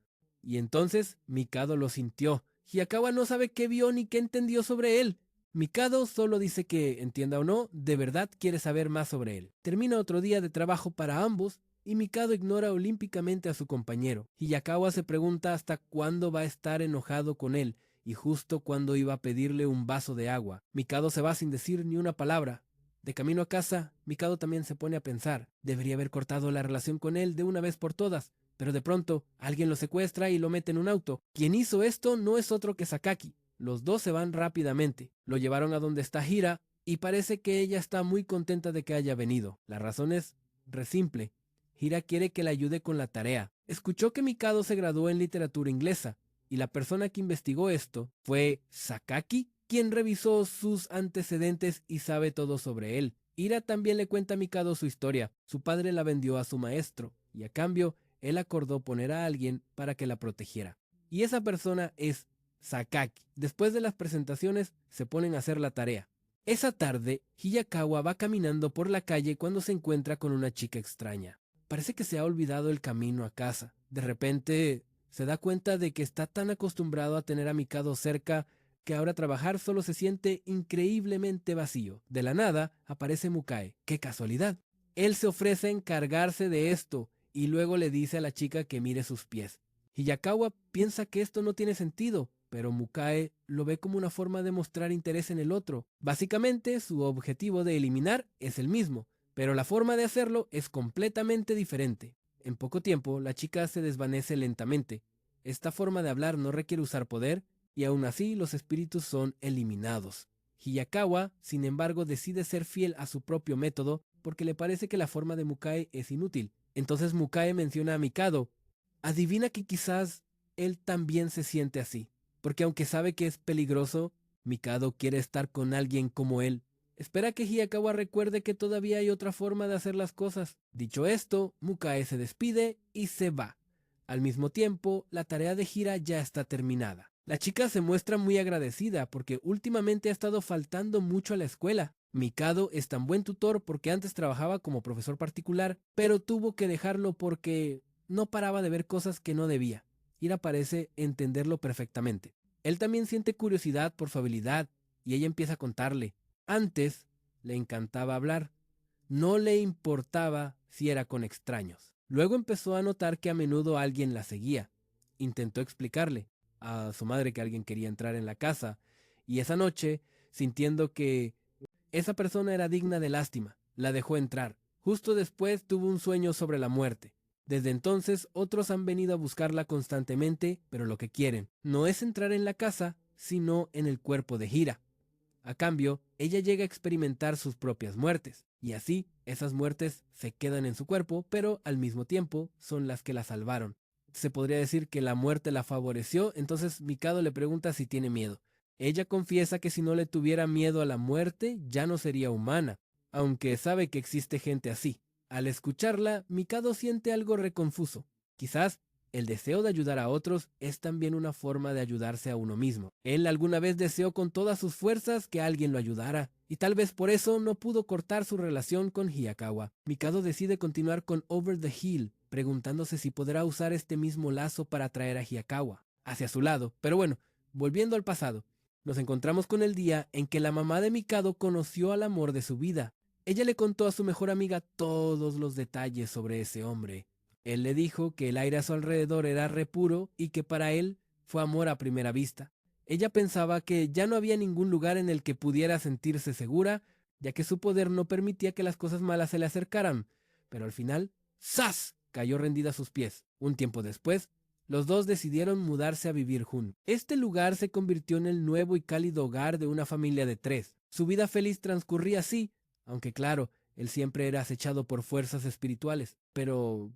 Y entonces Mikado lo sintió. Hiyakawa no sabe qué vio ni qué entendió sobre él. Mikado solo dice que, entienda o no, de verdad quiere saber más sobre él. Termina otro día de trabajo para ambos y Mikado ignora olímpicamente a su compañero. Hiyakawa se pregunta hasta cuándo va a estar enojado con él, y justo cuando iba a pedirle un vaso de agua, Mikado se va sin decir ni una palabra. De camino a casa, Mikado también se pone a pensar. Debería haber cortado la relación con él de una vez por todas, pero de pronto alguien lo secuestra y lo mete en un auto. Quien hizo esto no es otro que Sakaki. Los dos se van rápidamente. Lo llevaron a donde está Hira y parece que ella está muy contenta de que haya venido. La razón es re simple. Hira quiere que le ayude con la tarea. Escuchó que Mikado se graduó en literatura inglesa y la persona que investigó esto fue Sakaki, quien revisó sus antecedentes y sabe todo sobre él. Hira también le cuenta a Mikado su historia. Su padre la vendió a su maestro y a cambio él acordó poner a alguien para que la protegiera. Y esa persona es Sakaki. Después de las presentaciones se ponen a hacer la tarea. Esa tarde, Hiyakawa va caminando por la calle cuando se encuentra con una chica extraña. Parece que se ha olvidado el camino a casa. De repente se da cuenta de que está tan acostumbrado a tener a Mikado cerca que ahora trabajar solo se siente increíblemente vacío. De la nada aparece Mukae. ¡Qué casualidad! Él se ofrece a encargarse de esto y luego le dice a la chica que mire sus pies. Hiyakawa piensa que esto no tiene sentido, pero Mukae lo ve como una forma de mostrar interés en el otro. Básicamente, su objetivo de eliminar es el mismo, pero la forma de hacerlo es completamente diferente. En poco tiempo, la chica se desvanece lentamente. Esta forma de hablar no requiere usar poder, y aún así los espíritus son eliminados. Hiyakawa, sin embargo, decide ser fiel a su propio método porque le parece que la forma de Mukae es inútil. Entonces Mukae menciona a Mikado. Adivina que quizás él también se siente así, porque aunque sabe que es peligroso, Mikado quiere estar con alguien como él. Espera que Hiyakawa recuerde que todavía hay otra forma de hacer las cosas. Dicho esto, Mukae se despide y se va. Al mismo tiempo, la tarea de Hira ya está terminada. La chica se muestra muy agradecida porque últimamente ha estado faltando mucho a la escuela. Mikado es tan buen tutor porque antes trabajaba como profesor particular, pero tuvo que dejarlo porque no paraba de ver cosas que no debía. Ira parece entenderlo perfectamente. Él también siente curiosidad por su habilidad y ella empieza a contarle. Antes le encantaba hablar. No le importaba si era con extraños. Luego empezó a notar que a menudo alguien la seguía. Intentó explicarle a su madre que alguien quería entrar en la casa, y esa noche, sintiendo que esa persona era digna de lástima, la dejó entrar. Justo después tuvo un sueño sobre la muerte. Desde entonces otros han venido a buscarla constantemente, pero lo que quieren no es entrar en la casa, sino en el cuerpo de Hira. A cambio, ella llega a experimentar sus propias muertes, y así esas muertes se quedan en su cuerpo, pero al mismo tiempo son las que la salvaron. Se podría decir que la muerte la favoreció, entonces Mikado le pregunta si tiene miedo. Ella confiesa que si no le tuviera miedo a la muerte, ya no sería humana, aunque sabe que existe gente así. Al escucharla, Mikado siente algo reconfuso. Quizás el deseo de ayudar a otros es también una forma de ayudarse a uno mismo. Él alguna vez deseó con todas sus fuerzas que alguien lo ayudara, y tal vez por eso no pudo cortar su relación con Hiyakawa. Mikado decide continuar con Over the Hill, preguntándose si podrá usar este mismo lazo para atraer a Hiyakawa hacia su lado. Pero bueno, volviendo al pasado, nos encontramos con el día en que la mamá de Mikado conoció al amor de su vida. Ella le contó a su mejor amiga todos los detalles sobre ese hombre. Él le dijo que el aire a su alrededor era repuro y que para él fue amor a primera vista. Ella pensaba que ya no había ningún lugar en el que pudiera sentirse segura, ya que su poder no permitía que las cosas malas se le acercaran. Pero al final, ¡zas!, cayó rendida a sus pies. Un tiempo después, los dos decidieron mudarse a vivir juntos. Este lugar se convirtió en el nuevo y cálido hogar de una familia de 3. Su vida feliz transcurría así, aunque claro, él siempre era acechado por fuerzas espirituales, pero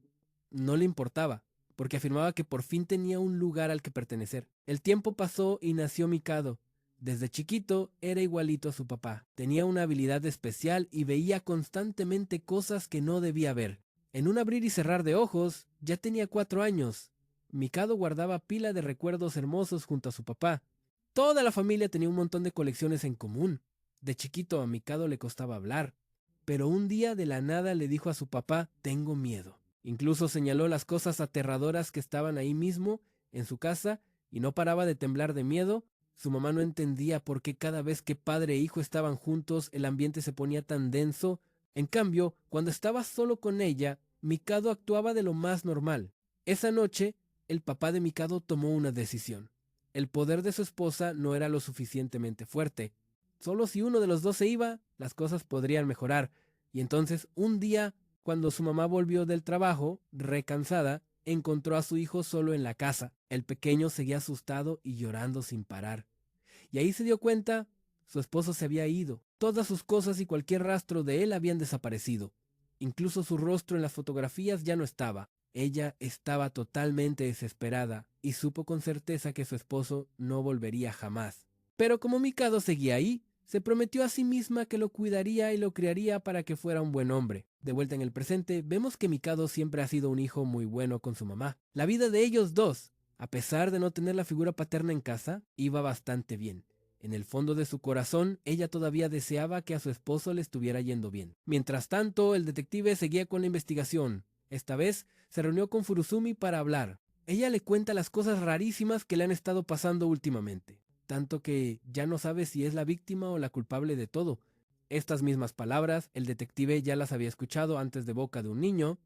no le importaba, porque afirmaba que por fin tenía un lugar al que pertenecer. El tiempo pasó y nació Mikado. Desde chiquito era igualito a su papá. Tenía una habilidad especial y veía constantemente cosas que no debía ver. En un abrir y cerrar de ojos, ya tenía 4 años. Mikado guardaba pila de recuerdos hermosos junto a su papá. Toda la familia tenía un montón de colecciones en común. De chiquito a Mikado le costaba hablar, pero un día de la nada le dijo a su papá: tengo miedo. Incluso señaló las cosas aterradoras que estaban ahí mismo, en su casa, y no paraba de temblar de miedo. Su mamá no entendía por qué cada vez que padre e hijo estaban juntos el ambiente se ponía tan denso. En cambio, cuando estaba solo con ella, Mikado actuaba de lo más normal. Esa noche, el papá de Mikado tomó una decisión. El poder de su esposa no era lo suficientemente fuerte. Solo si uno de los dos se iba, las cosas podrían mejorar. Y entonces, un día, cuando su mamá volvió del trabajo, recansada, encontró a su hijo solo en la casa. El pequeño seguía asustado y llorando sin parar. Y ahí se dio cuenta, su esposo se había ido. Todas sus cosas y cualquier rastro de él habían desaparecido. Incluso su rostro en las fotografías ya no estaba. Ella estaba totalmente desesperada y supo con certeza que su esposo no volvería jamás. Pero como Mikado seguía ahí, se prometió a sí misma que lo cuidaría y lo criaría para que fuera un buen hombre. De vuelta en el presente, vemos que Mikado siempre ha sido un hijo muy bueno con su mamá. La vida de ellos dos, a pesar de no tener la figura paterna en casa, iba bastante bien. En el fondo de su corazón, ella todavía deseaba que a su esposo le estuviera yendo bien. Mientras tanto, el detective seguía con la investigación. Esta vez, se reunió con Furusumi para hablar. Ella le cuenta las cosas rarísimas que le han estado pasando últimamente, tanto que ya no sabe si es la víctima o la culpable de todo. Estas mismas palabras, el detective ya las había escuchado antes de boca de un niño,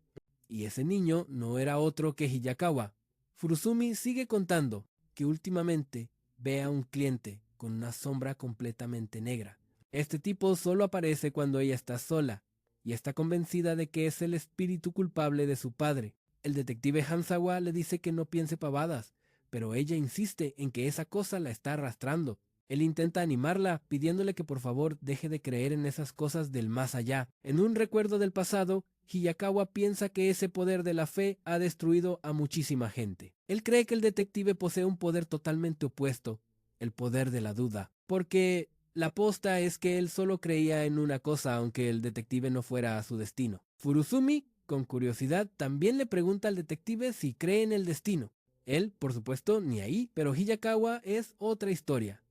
y ese niño no era otro que Hiyakawa. Furusumi sigue contando que últimamente ve a un cliente con una sombra completamente negra. Este tipo solo aparece cuando ella está sola, y está convencida de que es el espíritu culpable de su padre. El detective Hanzawa le dice que no piense pavadas, pero ella insiste en que esa cosa la está arrastrando. Él intenta animarla, pidiéndole que por favor deje de creer en esas cosas del más allá. En un recuerdo del pasado, Hiyakawa piensa que ese poder de la fe ha destruido a muchísima gente. Él cree que el detective posee un poder totalmente opuesto, el poder de la duda, porque la posta es que él solo creía en una cosa aunque el detective no fuera a su destino. Furusumi, con curiosidad, también le pregunta al detective si cree en el destino. Él, por supuesto, ni ahí, pero Hiyakawa es otra historia.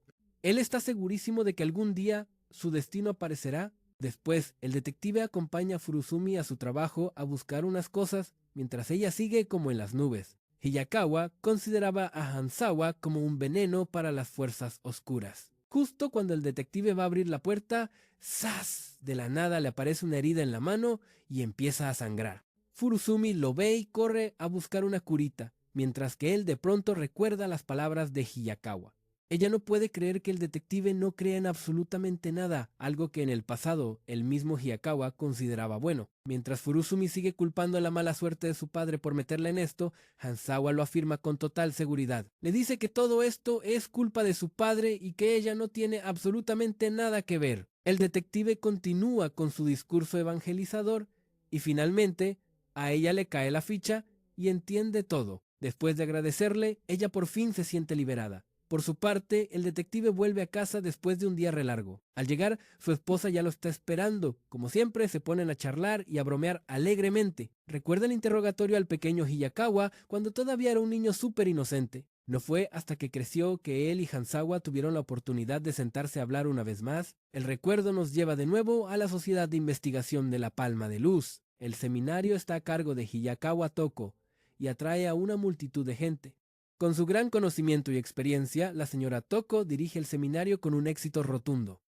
Él está segurísimo de que algún día su destino aparecerá. Después, el detective acompaña a Furusumi a su trabajo a buscar unas cosas, mientras ella sigue como en las nubes. Hiyakawa consideraba a Hanzawa como un veneno para las fuerzas oscuras. Justo cuando el detective va a abrir la puerta, ¡zas! De la nada le aparece una herida en la mano y empieza a sangrar. Furusumi lo ve y corre a buscar una curita, mientras que él de pronto recuerda las palabras de Hiyakawa. Ella no puede creer que el detective no crea en absolutamente nada, algo que en el pasado el mismo Hiyakawa consideraba bueno. Mientras Furusumi sigue culpando a la mala suerte de su padre por meterla en esto, Hanzawa lo afirma con total seguridad. Le dice que todo esto es culpa de su padre y que ella no tiene absolutamente nada que ver. El detective continúa con su discurso evangelizador y finalmente a ella le cae la ficha y entiende todo. Después de agradecerle, ella por fin se siente liberada. Por su parte, el detective vuelve a casa después de un día relargo. Al llegar, su esposa ya lo está esperando. Como siempre, se ponen a charlar y a bromear alegremente. Recuerda el interrogatorio al pequeño Hiyakawa cuando todavía era un niño súper inocente. No fue hasta que creció que él y Hanzawa tuvieron la oportunidad de sentarse a hablar una vez más. El recuerdo nos lleva de nuevo a la Sociedad de Investigación de la Palma de Luz. El seminario está a cargo de Hiyakawa Toko y atrae a una multitud de gente. Con su gran conocimiento y experiencia, la señora Toko dirige el seminario con un éxito rotundo.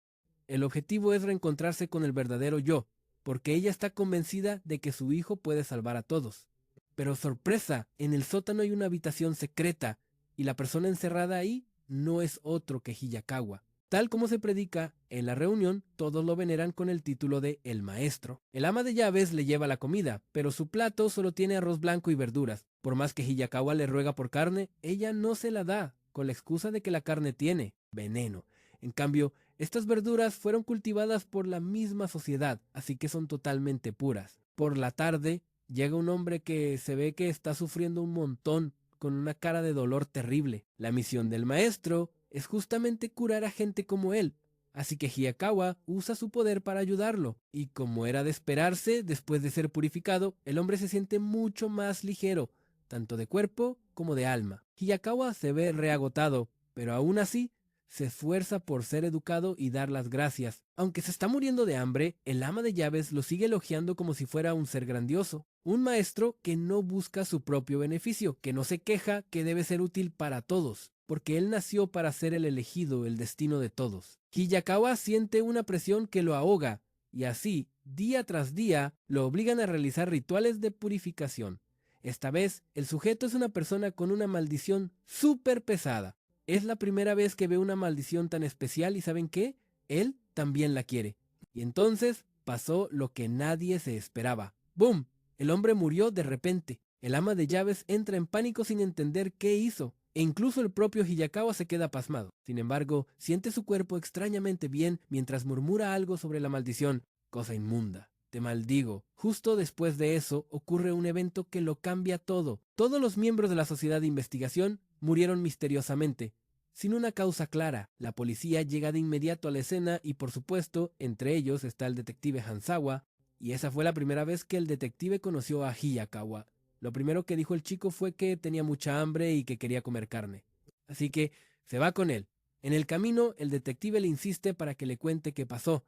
El objetivo es reencontrarse con el verdadero yo, porque ella está convencida de que su hijo puede salvar a todos. Pero sorpresa, en el sótano hay una habitación secreta, y la persona encerrada ahí no es otro que Hiyakawa. Tal como se predica, en la reunión todos lo veneran con el título de El Maestro. El ama de llaves le lleva la comida, pero su plato solo tiene arroz blanco y verduras. Por más que Hiyakawa le ruega por carne, ella no se la da, con la excusa de que la carne tiene veneno. En cambio, estas verduras fueron cultivadas por la misma sociedad, así que son totalmente puras. Por la tarde, llega un hombre que se ve que está sufriendo un montón, con una cara de dolor terrible. La misión del maestro es justamente curar a gente como él, así que Hiyakawa usa su poder para ayudarlo. Y como era de esperarse, después de ser purificado, el hombre se siente mucho más ligero, tanto de cuerpo como de alma. Hiyakawa se ve reagotado, pero aún así se esfuerza por ser educado y dar las gracias. Aunque se está muriendo de hambre, el ama de llaves lo sigue elogiando como si fuera un ser grandioso. Un maestro que no busca su propio beneficio, que no se queja, que debe ser útil para todos, porque él nació para ser el elegido, el destino de todos. Hiyakawa siente una presión que lo ahoga, y así, día tras día, lo obligan a realizar rituales de purificación. Esta vez, el sujeto es una persona con una maldición súper pesada. Es la primera vez que ve una maldición tan especial y ¿saben qué? Él también la quiere. Y entonces pasó lo que nadie se esperaba. ¡Bum! El hombre murió de repente. El ama de llaves entra en pánico sin entender qué hizo. E incluso el propio Hiyakawa se queda pasmado. Sin embargo, siente su cuerpo extrañamente bien mientras murmura algo sobre la maldición. Cosa inmunda. Te maldigo. Justo después de eso ocurre un evento que lo cambia todo. Todos los miembros de la sociedad de investigación murieron misteriosamente, sin una causa clara. La policía llega de inmediato a la escena y por supuesto, entre ellos está el detective Hanzawa, y esa fue la primera vez que el detective conoció a Hiyakawa. Lo primero que dijo el chico fue que tenía mucha hambre y que quería comer carne. Así que se va con él. En el camino, el detective le insiste para que le cuente qué pasó.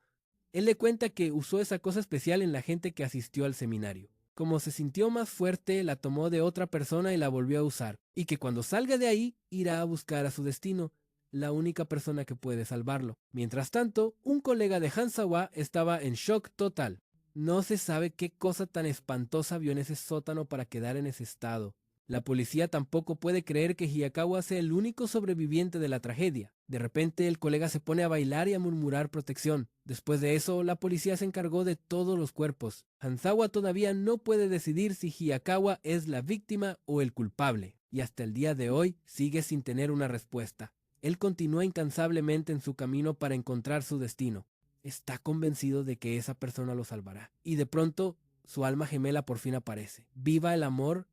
Él le cuenta que usó esa cosa especial en la gente que asistió al seminario. Como se sintió más fuerte, la tomó de otra persona y la volvió a usar. Y que cuando salga de ahí, irá a buscar a su destino, la única persona que puede salvarlo. Mientras tanto, un colega de Hanzawa estaba en shock total. No se sabe qué cosa tan espantosa vio en ese sótano para quedar en ese estado. La policía tampoco puede creer que Hiyakawa sea el único sobreviviente de la tragedia. De repente el colega se pone a bailar y a murmurar protección. Después de eso, la policía se encargó de todos los cuerpos. Hanzawa todavía no puede decidir si Hiyakawa es la víctima o el culpable, y hasta el día de hoy sigue sin tener una respuesta. Él continúa incansablemente en su camino para encontrar su destino. Está convencido de que esa persona lo salvará. Y de pronto, su alma gemela por fin aparece. ¡Viva el amor!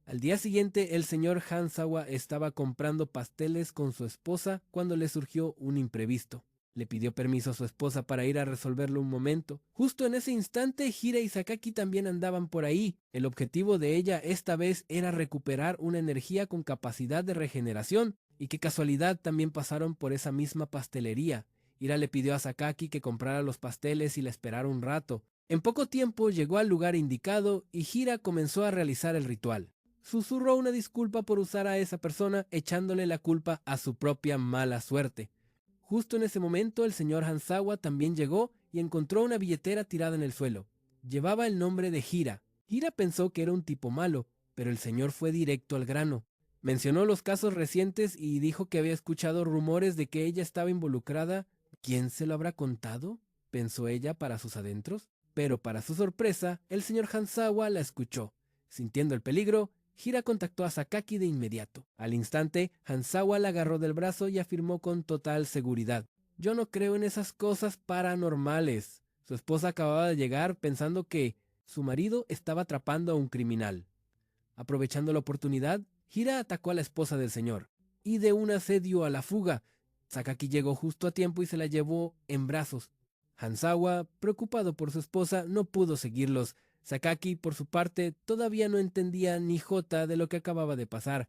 Al día siguiente, el señor Hanzawa estaba comprando pasteles con su esposa cuando le surgió un imprevisto. Le pidió permiso a su esposa para ir a resolverlo un momento. Justo en ese instante, Hira y Sakaki también andaban por ahí. El objetivo de ella esta vez era recuperar una energía con capacidad de regeneración. Y qué casualidad, también pasaron por esa misma pastelería. Hira le pidió a Sakaki que comprara los pasteles y la esperara un rato. En poco tiempo llegó al lugar indicado y Hira comenzó a realizar el ritual. Susurró una disculpa por usar a esa persona, echándole la culpa a su propia mala suerte. Justo en ese momento el señor Hanzawa también llegó y encontró una billetera tirada en el suelo. Llevaba el nombre de Hira. Hira pensó que era un tipo malo, pero el señor fue directo al grano. Mencionó los casos recientes y dijo que había escuchado rumores de que ella estaba involucrada. ¿Quién se lo habrá contado?, pensó ella para sus adentros. Pero para su sorpresa, el señor Hanzawa la escuchó. Sintiendo el peligro, Hira contactó a Sakaki de inmediato. Al instante, Hanzawa la agarró del brazo y afirmó con total seguridad: «Yo no creo en esas cosas paranormales». Su esposa acababa de llegar pensando que su marido estaba atrapando a un criminal. Aprovechando la oportunidad, Hira atacó a la esposa del señor y de un asedio a la fuga. Sakaki llegó justo a tiempo y se la llevó en brazos. Hanzawa, preocupado por su esposa, no pudo seguirlos. Sakaki, por su parte, todavía no entendía ni jota de lo que acababa de pasar.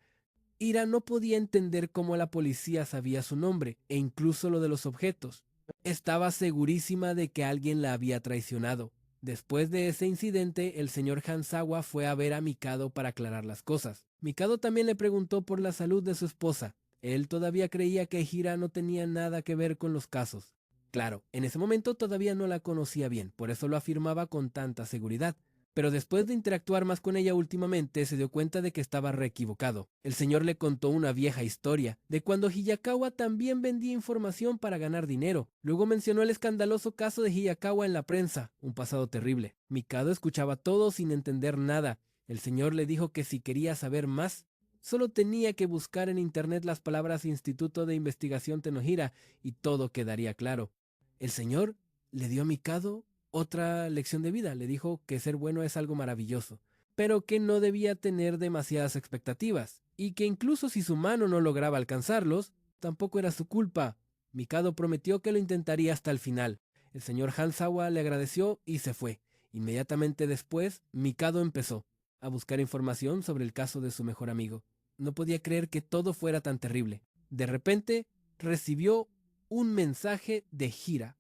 Hira no podía entender cómo la policía sabía su nombre, e incluso lo de los objetos. Estaba segurísima de que alguien la había traicionado. Después de ese incidente, el señor Hanzawa fue a ver a Mikado para aclarar las cosas. Mikado también le preguntó por la salud de su esposa. Él todavía creía que Hira no tenía nada que ver con los casos. Claro, en ese momento todavía no la conocía bien, por eso lo afirmaba con tanta seguridad. Pero después de interactuar más con ella últimamente, se dio cuenta de que estaba reequivocado. El señor le contó una vieja historia, de cuando Hiyakawa también vendía información para ganar dinero. Luego mencionó el escandaloso caso de Hiyakawa en la prensa, un pasado terrible. Mikado escuchaba todo sin entender nada. El señor le dijo que si quería saber más, solo tenía que buscar en internet las palabras Instituto de Investigación Tenohira y todo quedaría claro. El señor le dio a Mikado otra lección de vida. Le dijo que ser bueno es algo maravilloso, pero que no debía tener demasiadas expectativas, y que incluso si su mano no lograba alcanzarlos, tampoco era su culpa. Mikado prometió que lo intentaría hasta el final. El señor Hanzawa le agradeció y se fue. Inmediatamente después, Mikado empezó a buscar información sobre el caso de su mejor amigo. No podía creer que todo fuera tan terrible. De repente, recibió un mensaje de Hira,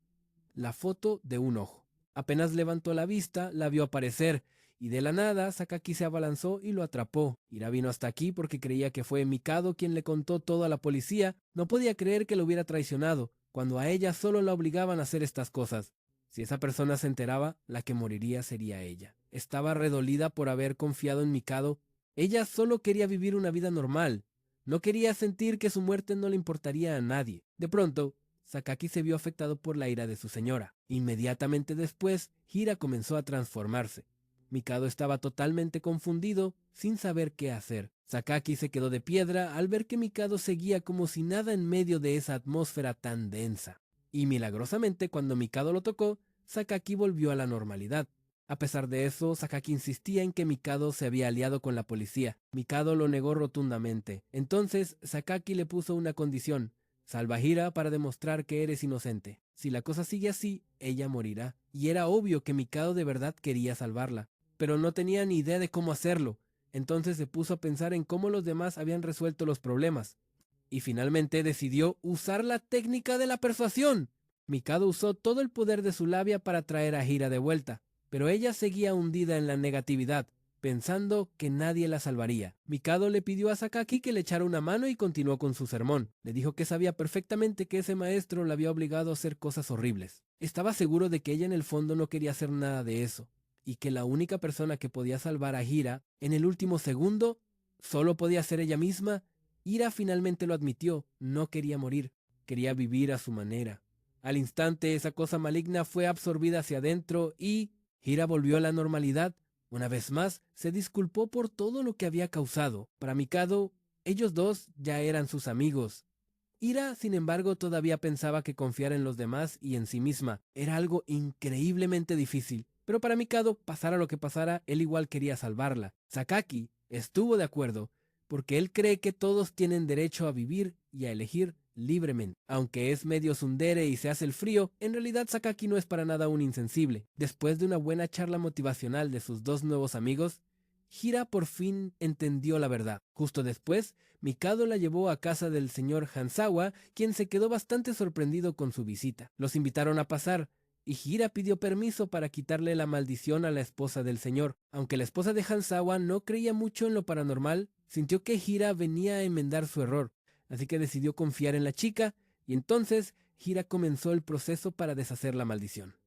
la foto de un ojo. Apenas levantó la vista, la vio aparecer, y de la nada Sakaki se abalanzó y lo atrapó. Hira vino hasta aquí porque creía que fue Mikado quien le contó todo a la policía. No podía creer que lo hubiera traicionado, cuando a ella solo la obligaban a hacer estas cosas. Si esa persona se enteraba, la que moriría sería ella. Estaba redolida por haber confiado en Mikado. Ella solo quería vivir una vida normal. No quería sentir que su muerte no le importaría a nadie. De pronto, Sakaki se vio afectado por la ira de su señora. Inmediatamente después, Hira comenzó a transformarse. Mikado estaba totalmente confundido, sin saber qué hacer. Sakaki se quedó de piedra al ver que Mikado seguía como si nada en medio de esa atmósfera tan densa. Y milagrosamente, cuando Mikado lo tocó, Sakaki volvió a la normalidad. A pesar de eso, Sakaki insistía en que Mikado se había aliado con la policía. Mikado lo negó rotundamente. Entonces, Sakaki le puso una condición: salva a Hira para demostrar que eres inocente. Si la cosa sigue así, ella morirá. Y era obvio que Mikado de verdad quería salvarla, pero no tenía ni idea de cómo hacerlo. Entonces se puso a pensar en cómo los demás habían resuelto los problemas. Y finalmente decidió usar la técnica de la persuasión. Mikado usó todo el poder de su labia para traer a Hira de vuelta, pero ella seguía hundida en la negatividad, pensando que nadie la salvaría. Mikado le pidió a Sakaki que le echara una mano y continuó con su sermón. Le dijo que sabía perfectamente que ese maestro la había obligado a hacer cosas horribles. Estaba seguro de que ella en el fondo no quería hacer nada de eso, y que la única persona que podía salvar a Hira en el último segundo solo podía ser ella misma. Hira finalmente lo admitió: no quería morir, quería vivir a su manera. Al instante, esa cosa maligna fue absorbida hacia adentro y Hira volvió a la normalidad. Una vez más, se disculpó por todo lo que había causado. Para Mikado, ellos dos ya eran sus amigos. Hira, sin embargo, todavía pensaba que confiar en los demás y en sí misma era algo increíblemente difícil. Pero para Mikado, pasara lo que pasara, él igual quería salvarla. Sakaki estuvo de acuerdo, porque él cree que todos tienen derecho a vivir y a elegir libremente. Aunque es medio tsundere y se hace el frío, en realidad Sakaki no es para nada un insensible. Después de una buena charla motivacional de sus dos nuevos amigos, Hira por fin entendió la verdad. Justo después, Mikado la llevó a casa del señor Hanzawa, quien se quedó bastante sorprendido con su visita. Los invitaron a pasar, y Hira pidió permiso para quitarle la maldición a la esposa del señor. Aunque la esposa de Hanzawa no creía mucho en lo paranormal, sintió que Hira venía a enmendar su error, así que decidió confiar en la chica, y entonces Hira comenzó el proceso para deshacer la maldición.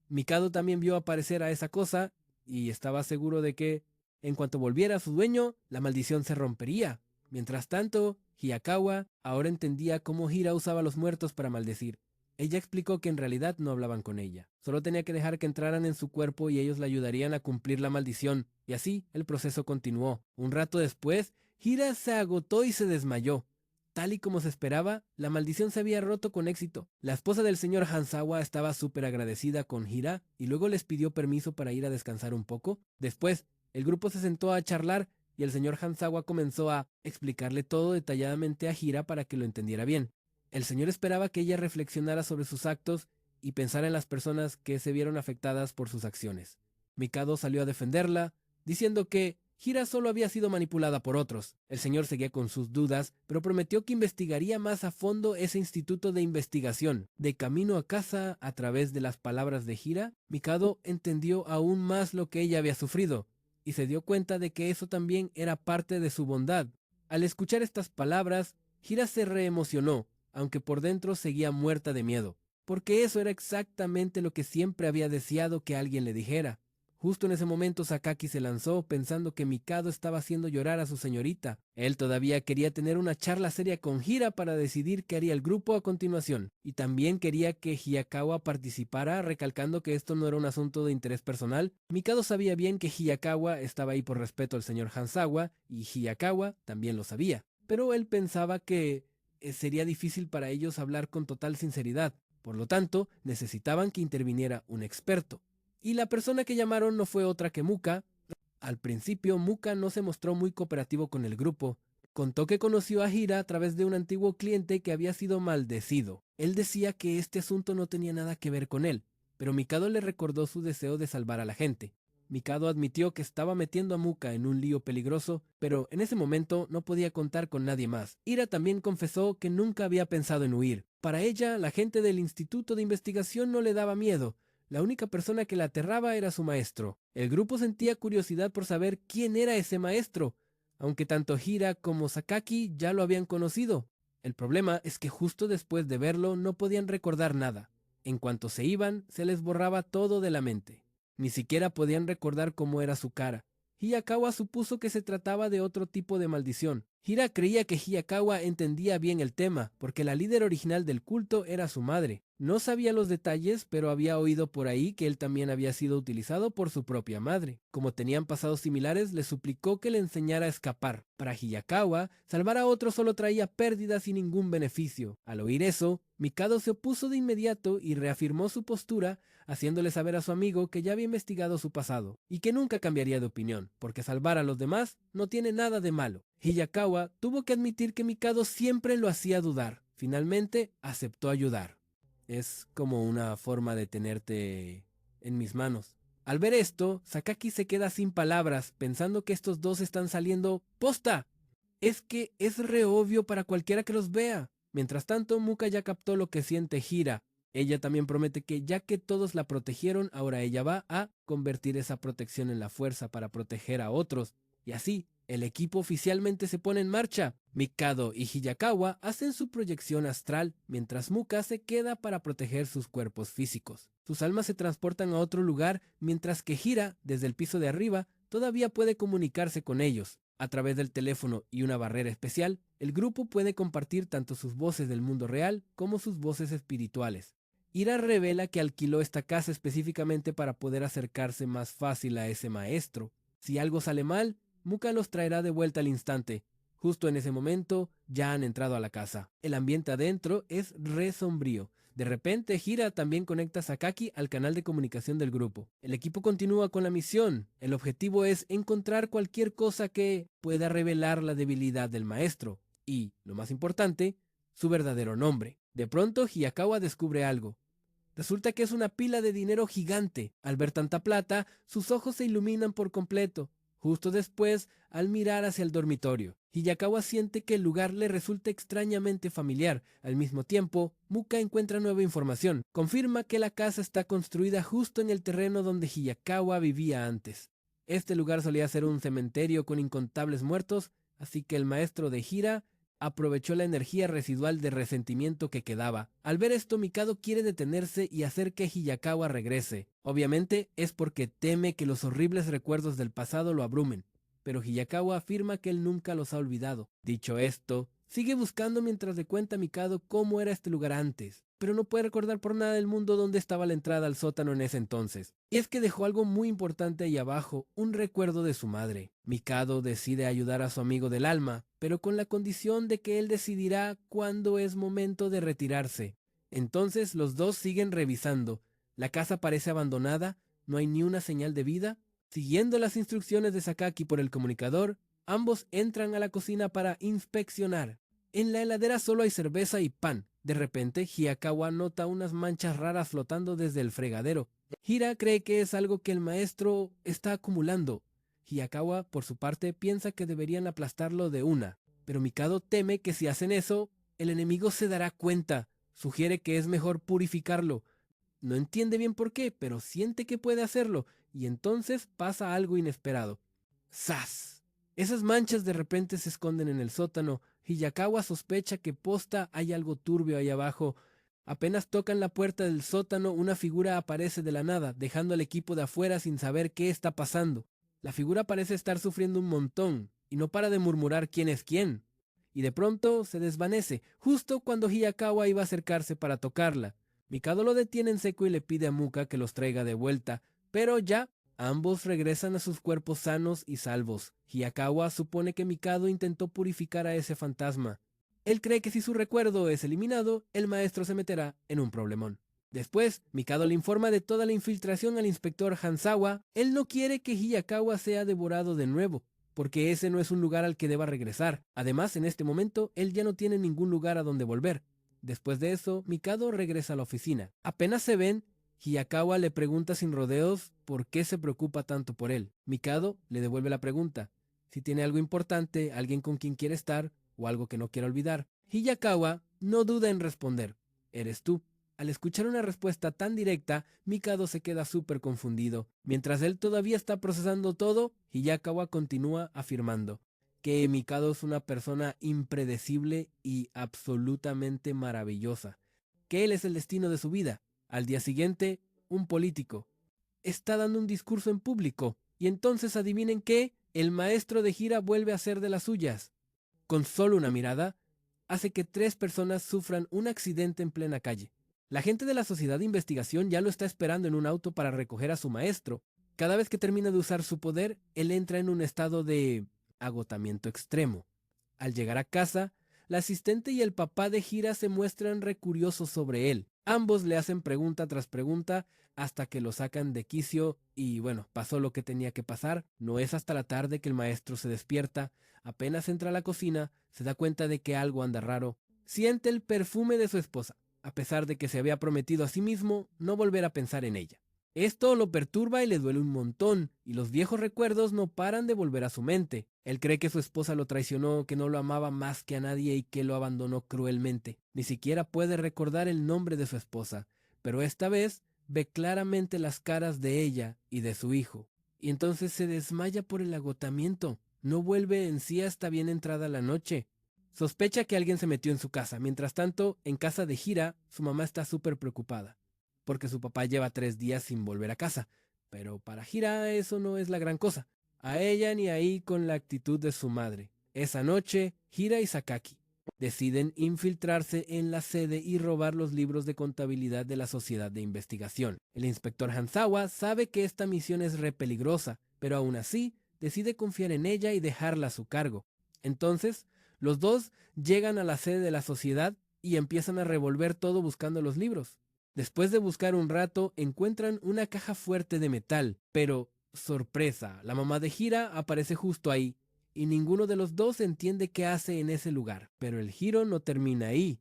Mikado también vio aparecer a esa cosa, y estaba seguro de que, en cuanto volviera a su dueño, la maldición se rompería. Mientras tanto, Hayakawa ahora entendía cómo Hira usaba a los muertos para maldecir. Ella explicó que en realidad no hablaban con ella. Solo tenía que dejar que entraran en su cuerpo y ellos la ayudarían a cumplir la maldición. Y así el proceso continuó. Un rato después, Hira se agotó y se desmayó. Tal y como se esperaba, la maldición se había roto con éxito. La esposa del señor Hanzawa estaba súper agradecida con Hira y luego les pidió permiso para ir a descansar un poco. Después, el grupo se sentó a charlar y el señor Hanzawa comenzó a explicarle todo detalladamente a Hira para que lo entendiera bien. El señor esperaba que ella reflexionara sobre sus actos y pensara en las personas que se vieron afectadas por sus acciones. Mikado salió a defenderla, diciendo que Hira solo había sido manipulada por otros. El señor seguía con sus dudas, pero prometió que investigaría más a fondo ese instituto de investigación. De camino a casa, a través de las palabras de Hira, Mikado entendió aún más lo que ella había sufrido, y se dio cuenta de que eso también era parte de su bondad. Al escuchar estas palabras, Hira se reemocionó, aunque por dentro seguía muerta de miedo, porque eso era exactamente lo que siempre había deseado que alguien le dijera. Justo en ese momento Sakaki se lanzó pensando que Mikado estaba haciendo llorar a su señorita. Él todavía quería tener una charla seria con Hira para decidir qué haría el grupo a continuación. Y también quería que Hayakawa participara, recalcando que esto no era un asunto de interés personal. Mikado sabía bien que Hayakawa estaba ahí por respeto al señor Hanzawa, y Hayakawa también lo sabía. Pero él pensaba que sería difícil para ellos hablar con total sinceridad. Por lo tanto, necesitaban que interviniera un experto. Y la persona que llamaron no fue otra que Muka. Al principio, Muka no se mostró muy cooperativo con el grupo. Contó que conoció a Hira a través de un antiguo cliente que había sido maldecido. Él decía que este asunto no tenía nada que ver con él, pero Mikado le recordó su deseo de salvar a la gente. Mikado admitió que estaba metiendo a Muka en un lío peligroso, pero en ese momento no podía contar con nadie más. Hira también confesó que nunca había pensado en huir. Para ella, la gente del Instituto de Investigación no le daba miedo. La única persona que la aterraba era su maestro. El grupo sentía curiosidad por saber quién era ese maestro, aunque tanto Hira como Sakaki ya lo habían conocido. El problema es que justo después de verlo no podían recordar nada. En cuanto se iban, se les borraba todo de la mente. Ni siquiera podían recordar cómo era su cara. Hayakawa supuso que se trataba de otro tipo de maldición. Hira creía que Hayakawa entendía bien el tema, porque la líder original del culto era su madre. No sabía los detalles, pero había oído por ahí que él también había sido utilizado por su propia madre. Como tenían pasados similares, le suplicó que le enseñara a escapar. Para Hayakawa, salvar a otro solo traía pérdidas y ningún beneficio. Al oír eso, Mikado se opuso de inmediato y reafirmó su postura, haciéndole saber a su amigo que ya había investigado su pasado y que nunca cambiaría de opinión, porque salvar a los demás no tiene nada de malo. Hayakawa tuvo que admitir que Mikado siempre lo hacía dudar. Finalmente, aceptó ayudar. Es como una forma de tenerte en mis manos. Al ver esto, Sakaki se queda sin palabras, pensando que estos dos están saliendo ¡posta! Es que es re obvio para cualquiera que los vea. Mientras tanto, Muka ya captó lo que siente Hira. Ella también promete que ya que todos la protegieron, ahora ella va a convertir esa protección en la fuerza para proteger a otros. Y así, el equipo oficialmente se pone en marcha. Mikado y Hayakawa hacen su proyección astral, mientras Muka se queda para proteger sus cuerpos físicos. Sus almas se transportan a otro lugar, mientras que Hira, desde el piso de arriba, todavía puede comunicarse con ellos. A través del teléfono y una barrera especial, el grupo puede compartir tanto sus voces del mundo real como sus voces espirituales. Hira revela que alquiló esta casa específicamente para poder acercarse más fácil a ese maestro. Si algo sale mal, Muka los traerá de vuelta al instante. Justo en ese momento, ya han entrado a la casa. El ambiente adentro es re sombrío. De repente, Hira también conecta a Sakaki al canal de comunicación del grupo. El equipo continúa con la misión. El objetivo es encontrar cualquier cosa que pueda revelar la debilidad del maestro. Y, lo más importante, su verdadero nombre. De pronto, Hayakawa descubre algo. Resulta que es una pila de dinero gigante. Al ver tanta plata, sus ojos se iluminan por completo. justo después al mirar hacia el dormitorio. Hiyakawa siente que el lugar le resulta extrañamente familiar. Al mismo tiempo, Muka encuentra nueva información. Confirma que la casa está construida justo en el terreno donde Hiyakawa vivía antes. Este lugar solía ser un cementerio con incontables muertos, así que el maestro de Hira aprovechó la energía residual de resentimiento que quedaba. Al ver esto, Mikado quiere detenerse y hacer que Hiyakawa regrese. Obviamente es porque teme que los horribles recuerdos del pasado lo abrumen, pero Hiyakawa afirma que él nunca los ha olvidado. Dicho esto, sigue buscando mientras le cuenta a Mikado cómo era este lugar antes, pero no puede recordar por nada del mundo dónde estaba la entrada al sótano en ese entonces. Y es que dejó algo muy importante ahí abajo, un recuerdo de su madre. Mikado decide ayudar a su amigo del alma, pero con la condición de que él decidirá cuándo es momento de retirarse. Entonces los dos siguen revisando. La casa parece abandonada, no hay ni una señal de vida. Siguiendo las instrucciones de Sakaki por el comunicador, ambos entran a la cocina para inspeccionar. En la heladera solo hay cerveza y pan. De repente, Hiyakawa nota unas manchas raras flotando desde el fregadero. Hira cree que es algo que el maestro está acumulando. Hiyakawa, por su parte, piensa que deberían aplastarlo de una, pero Mikado teme que si hacen eso, el enemigo se dará cuenta. Sugiere que es mejor purificarlo. No entiende bien por qué, pero siente que puede hacerlo, y entonces pasa algo inesperado. ¡Zas! Esas manchas de repente se esconden en el sótano. Hiyakawa sospecha que posta hay algo turbio ahí abajo. Apenas tocan la puerta del sótano, una figura aparece de la nada, dejando al equipo de afuera sin saber qué está pasando. La figura parece estar sufriendo un montón, y no para de murmurar quién es quién. Y de pronto se desvanece, justo cuando Hiyakawa iba a acercarse para tocarla. Mikado lo detiene en seco y le pide a Muka que los traiga de vuelta, pero ya ambos regresan a sus cuerpos sanos y salvos. Hiyakawa supone que Mikado intentó purificar a ese fantasma. Él cree que si su recuerdo es eliminado, el maestro se meterá en un problemón. Después, Mikado le informa de toda la infiltración al inspector Hanzawa. Él no quiere que Hiyakawa sea devorado de nuevo, porque ese no es un lugar al que deba regresar. Además, en este momento, él ya no tiene ningún lugar a donde volver. Después de eso, Mikado regresa a la oficina. Apenas se ven, Hiyakawa le pregunta sin rodeos por qué se preocupa tanto por él. Mikado le devuelve la pregunta, si tiene algo importante, alguien con quien quiere estar o algo que no quiera olvidar. Hiyakawa no duda en responder, eres tú. Al escuchar una respuesta tan directa, Mikado se queda súper confundido. Mientras él todavía está procesando todo, Hiyakawa continúa afirmando que Mikado es una persona impredecible y absolutamente maravillosa, que él es el destino de su vida. Al día siguiente, un político está dando un discurso en público, y entonces adivinen qué, el maestro de Hira vuelve a hacer de las suyas. Con solo una mirada, hace que 3 personas sufran un accidente en plena calle. La gente de la sociedad de investigación ya lo está esperando en un auto para recoger a su maestro. Cada vez que termina de usar su poder, él entra en un estado de agotamiento extremo. Al llegar a casa, la asistente y el papá de Hira se muestran recuriosos sobre él. Ambos le hacen pregunta tras pregunta hasta que lo sacan de quicio y bueno, pasó lo que tenía que pasar. No es hasta la tarde que el maestro se despierta. Apenas entra a la cocina, se da cuenta de que algo anda raro. Siente el perfume de su esposa, a pesar de que se había prometido a sí mismo no volver a pensar en ella. Esto lo perturba y le duele un montón, y los viejos recuerdos no paran de volver a su mente. Él cree que su esposa lo traicionó, que no lo amaba más que a nadie y que lo abandonó cruelmente. Ni siquiera puede recordar el nombre de su esposa, pero esta vez ve claramente las caras de ella y de su hijo. Y entonces se desmaya por el agotamiento. No vuelve en sí hasta bien entrada la noche. Sospecha que alguien se metió en su casa. Mientras tanto, en casa de Hira, su mamá está súper preocupada, porque su papá lleva 3 días sin volver a casa. Pero para Hira eso no es la gran cosa. A ella ni ahí con la actitud de su madre. Esa noche, Hira y Sakaki deciden infiltrarse en la sede y robar los libros de contabilidad de la sociedad de investigación. El inspector Hanzawa sabe que esta misión es re peligrosa, pero aún así decide confiar en ella y dejarla a su cargo. Entonces, los dos llegan a la sede de la sociedad y empiezan a revolver todo buscando los libros. Después de buscar un rato, encuentran una caja fuerte de metal, pero, sorpresa, la mamá de Hira aparece justo ahí, y ninguno de los dos entiende qué hace en ese lugar. Pero el giro no termina ahí.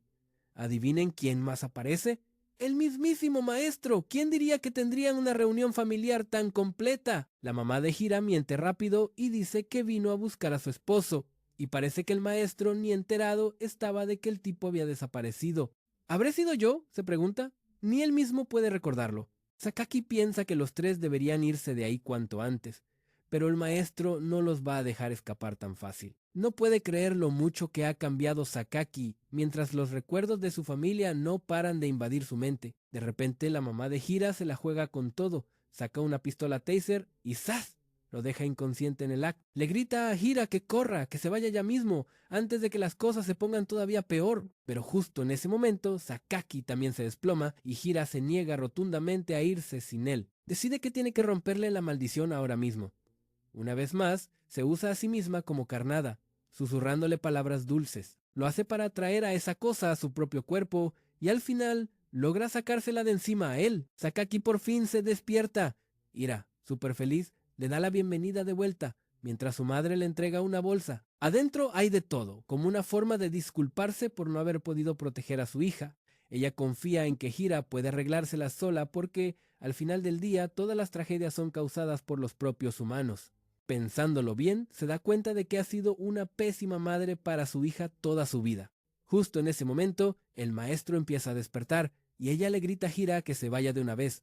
¿Adivinen quién más aparece? ¡El mismísimo maestro! ¿Quién diría que tendrían una reunión familiar tan completa? La mamá de Hira miente rápido y dice que vino a buscar a su esposo, y parece que el maestro ni enterado estaba de que el tipo había desaparecido. ¿Habré sido yo?, se pregunta. Ni él mismo puede recordarlo. Sakaki piensa que los tres deberían irse de ahí cuanto antes, pero el maestro no los va a dejar escapar tan fácil. No puede creer lo mucho que ha cambiado Sakaki, mientras los recuerdos de su familia no paran de invadir su mente. De repente la mamá de Hira se la juega con todo, saca una pistola taser y ¡zas!, lo deja inconsciente en el acto. Le grita a Hira que corra, que se vaya ya mismo, antes de que las cosas se pongan todavía peor. Pero justo en ese momento, Sakaki también se desploma y Hira se niega rotundamente a irse sin él. Decide que tiene que romperle la maldición ahora mismo. Una vez más, se usa a sí misma como carnada, susurrándole palabras dulces. Lo hace para atraer a esa cosa a su propio cuerpo y al final logra sacársela de encima a él. Sakaki por fin se despierta. Hira, súper feliz, le da la bienvenida de vuelta, mientras su madre le entrega una bolsa. Adentro hay de todo, como una forma de disculparse por no haber podido proteger a su hija. Ella confía en que Hira puede arreglársela sola porque, al final del día, todas las tragedias son causadas por los propios humanos. Pensándolo bien, se da cuenta de que ha sido una pésima madre para su hija toda su vida. Justo en ese momento, el maestro empieza a despertar y ella le grita a Hira que se vaya de una vez.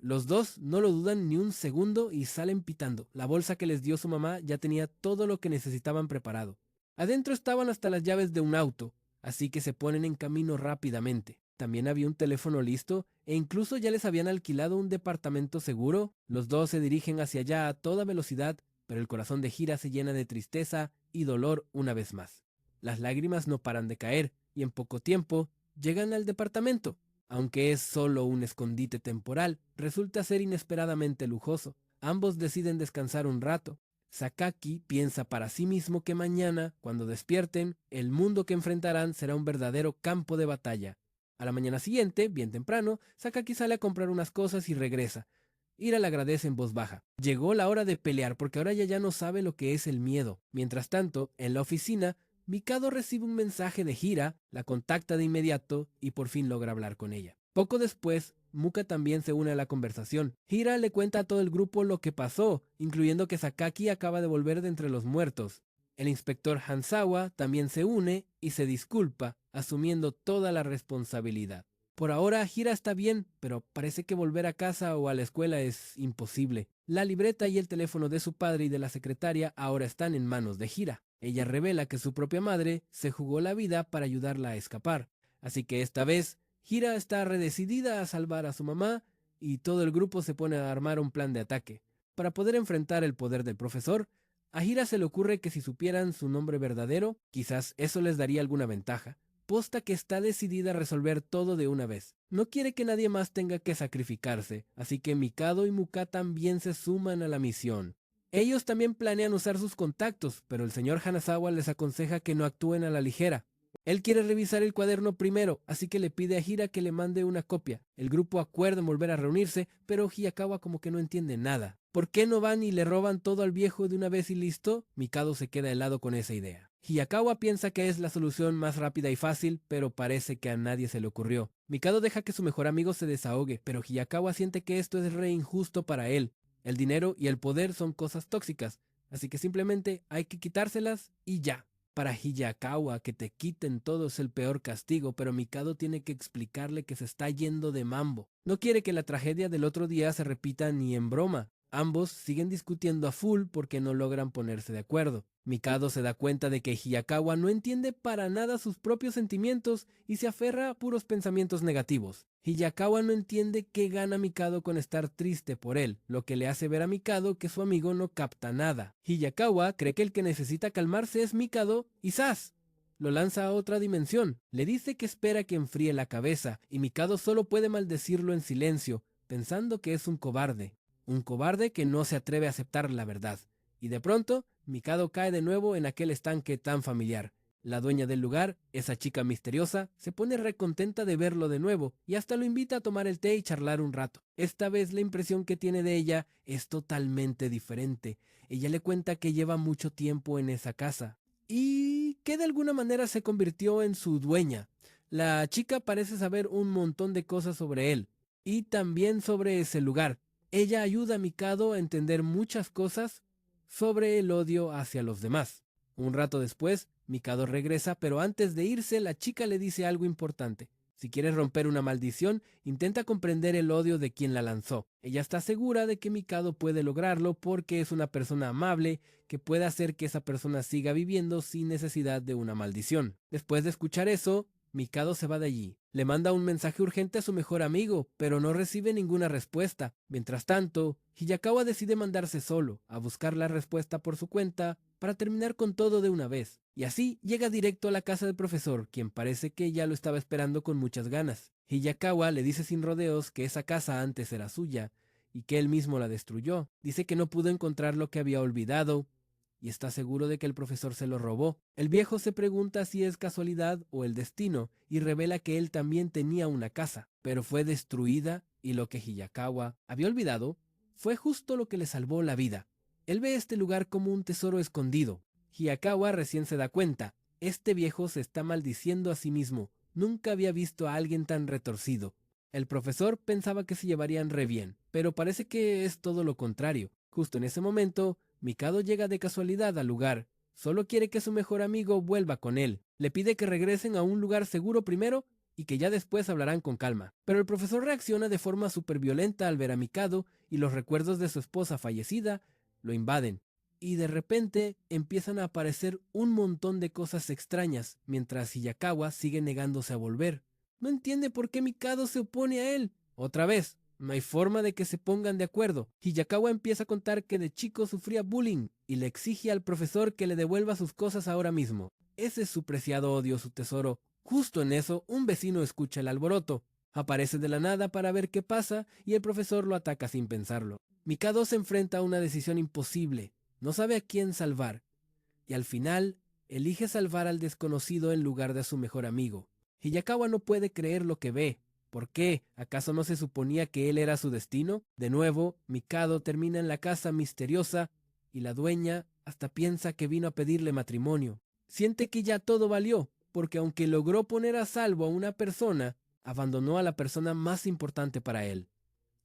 Los dos no lo dudan ni un segundo y salen pitando. La bolsa que les dio su mamá ya tenía todo lo que necesitaban preparado. Adentro estaban hasta las llaves de un auto, así que se ponen en camino rápidamente. También había un teléfono listo e incluso ya les habían alquilado un departamento seguro. Los dos se dirigen hacia allá a toda velocidad, pero el corazón de Hira se llena de tristeza y dolor una vez más. Las lágrimas no paran de caer y en poco tiempo llegan al departamento. Aunque es solo un escondite temporal, resulta ser inesperadamente lujoso. Ambos deciden descansar un rato. Sakaki piensa para sí mismo que mañana, cuando despierten, el mundo que enfrentarán será un verdadero campo de batalla. A la mañana siguiente, bien temprano, Sakaki sale a comprar unas cosas y regresa. Hira le agradece en voz baja. Llegó la hora de pelear porque ahora ella ya no sabe lo que es el miedo. Mientras tanto, en la oficina, Mikado recibe un mensaje de Hira, la contacta de inmediato y por fin logra hablar con ella. Poco después, Muka también se une a la conversación. Hira le cuenta a todo el grupo lo que pasó, incluyendo que Sakaki acaba de volver de entre los muertos. El inspector Hanzawa también se une y se disculpa, asumiendo toda la responsabilidad. Por ahora, Hira está bien, pero parece que volver a casa o a la escuela es imposible. La libreta y el teléfono de su padre y de la secretaria ahora están en manos de Hira. Ella revela que su propia madre se jugó la vida para ayudarla a escapar. Así que esta vez, Hira está redecidida a salvar a su mamá y todo el grupo se pone a armar un plan de ataque. Para poder enfrentar el poder del profesor, a Hira se le ocurre que si supieran su nombre verdadero, quizás eso les daría alguna ventaja. Posta que está decidida a resolver todo de una vez. No quiere que nadie más tenga que sacrificarse, así que Mikado y Muka también se suman a la misión. Ellos también planean usar sus contactos, pero el señor Hanazawa les aconseja que no actúen a la ligera. Él quiere revisar el cuaderno primero, así que le pide a Hira que le mande una copia. El grupo acuerda en volver a reunirse, pero Hiyakawa como que no entiende nada. ¿Por qué no van y le roban todo al viejo de una vez y listo? Mikado se queda helado con esa idea. Hiyakawa piensa que es la solución más rápida y fácil, pero parece que a nadie se le ocurrió. Mikado deja que su mejor amigo se desahogue, pero Hiyakawa siente que esto es re injusto para él. El dinero y el poder son cosas tóxicas, así que simplemente hay que quitárselas y ya. Para Hiyakawa, que te quiten todo es el peor castigo, pero Mikado tiene que explicarle que se está yendo de mambo. No quiere que la tragedia del otro día se repita ni en broma. Ambos siguen discutiendo a full porque no logran ponerse de acuerdo. Mikado se da cuenta de que Hiyakawa no entiende para nada sus propios sentimientos y se aferra a puros pensamientos negativos. Hiyakawa no entiende qué gana Mikado con estar triste por él, lo que le hace ver a Mikado que su amigo no capta nada. Hiyakawa cree que el que necesita calmarse es Mikado y ¡zas!, lo lanza a otra dimensión. Le dice que espera que enfríe la cabeza y Mikado solo puede maldecirlo en silencio, pensando que es un cobarde. Un cobarde que no se atreve a aceptar la verdad. Y de pronto, Mikado cae de nuevo en aquel estanque tan familiar. La dueña del lugar, esa chica misteriosa, se pone recontenta de verlo de nuevo y hasta lo invita a tomar el té y charlar un rato. Esta vez la impresión que tiene de ella es totalmente diferente. Ella le cuenta que lleva mucho tiempo en esa casa y que de alguna manera se convirtió en su dueña. La chica parece saber un montón de cosas sobre él y también sobre ese lugar. Ella ayuda a Mikado a entender muchas cosas sobre el odio hacia los demás. Un rato después, Mikado regresa, pero antes de irse, la chica le dice algo importante. Si quieres romper una maldición, intenta comprender el odio de quien la lanzó. Ella está segura de que Mikado puede lograrlo porque es una persona amable que puede hacer que esa persona siga viviendo sin necesidad de una maldición. Después de escuchar eso, Mikado se va de allí. Le manda un mensaje urgente a su mejor amigo, pero no recibe ninguna respuesta. Mientras tanto, Hiyakawa decide mandarse solo a buscar la respuesta por su cuenta para terminar con todo de una vez. Y así llega directo a la casa del profesor, quien parece que ya lo estaba esperando con muchas ganas. Hiyakawa le dice sin rodeos que esa casa antes era suya y que él mismo la destruyó. Dice que no pudo encontrar lo que había olvidado y está seguro de que el profesor se lo robó. El viejo se pregunta si es casualidad o el destino y revela que él también tenía una casa, pero fue destruida y lo que Hiyakawa había olvidado fue justo lo que le salvó la vida. Él ve este lugar como un tesoro escondido. Hiyakawa recién se da cuenta. Este viejo se está maldiciendo a sí mismo. Nunca había visto a alguien tan retorcido. El profesor pensaba que se llevarían re bien, pero parece que es todo lo contrario. Justo en ese momento, Mikado llega de casualidad al lugar. Solo quiere que su mejor amigo vuelva con él. Le pide que regresen a un lugar seguro primero y que ya después hablarán con calma. Pero el profesor reacciona de forma súper violenta al ver a Mikado y los recuerdos de su esposa fallecida lo invaden. Y de repente empiezan a aparecer un montón de cosas extrañas mientras Hiyakawa sigue negándose a volver. No entiende por qué Mikado se opone a él. Otra vez, no hay forma de que se pongan de acuerdo. Hiyakawa empieza a contar que de chico sufría bullying y le exige al profesor que le devuelva sus cosas ahora mismo. Ese es su preciado odio, su tesoro. Justo en eso, un vecino escucha el alboroto. Aparece de la nada para ver qué pasa y el profesor lo ataca sin pensarlo. Mikado se enfrenta a una decisión imposible. No sabe a quién salvar. Y al final, elige salvar al desconocido en lugar de a su mejor amigo. Hiyakawa no puede creer lo que ve. ¿Por qué? ¿Acaso no se suponía que él era su destino? De nuevo, Mikado termina en la casa misteriosa y la dueña hasta piensa que vino a pedirle matrimonio. Siente que ya todo valió, porque aunque logró poner a salvo a una persona, abandonó a la persona más importante para él.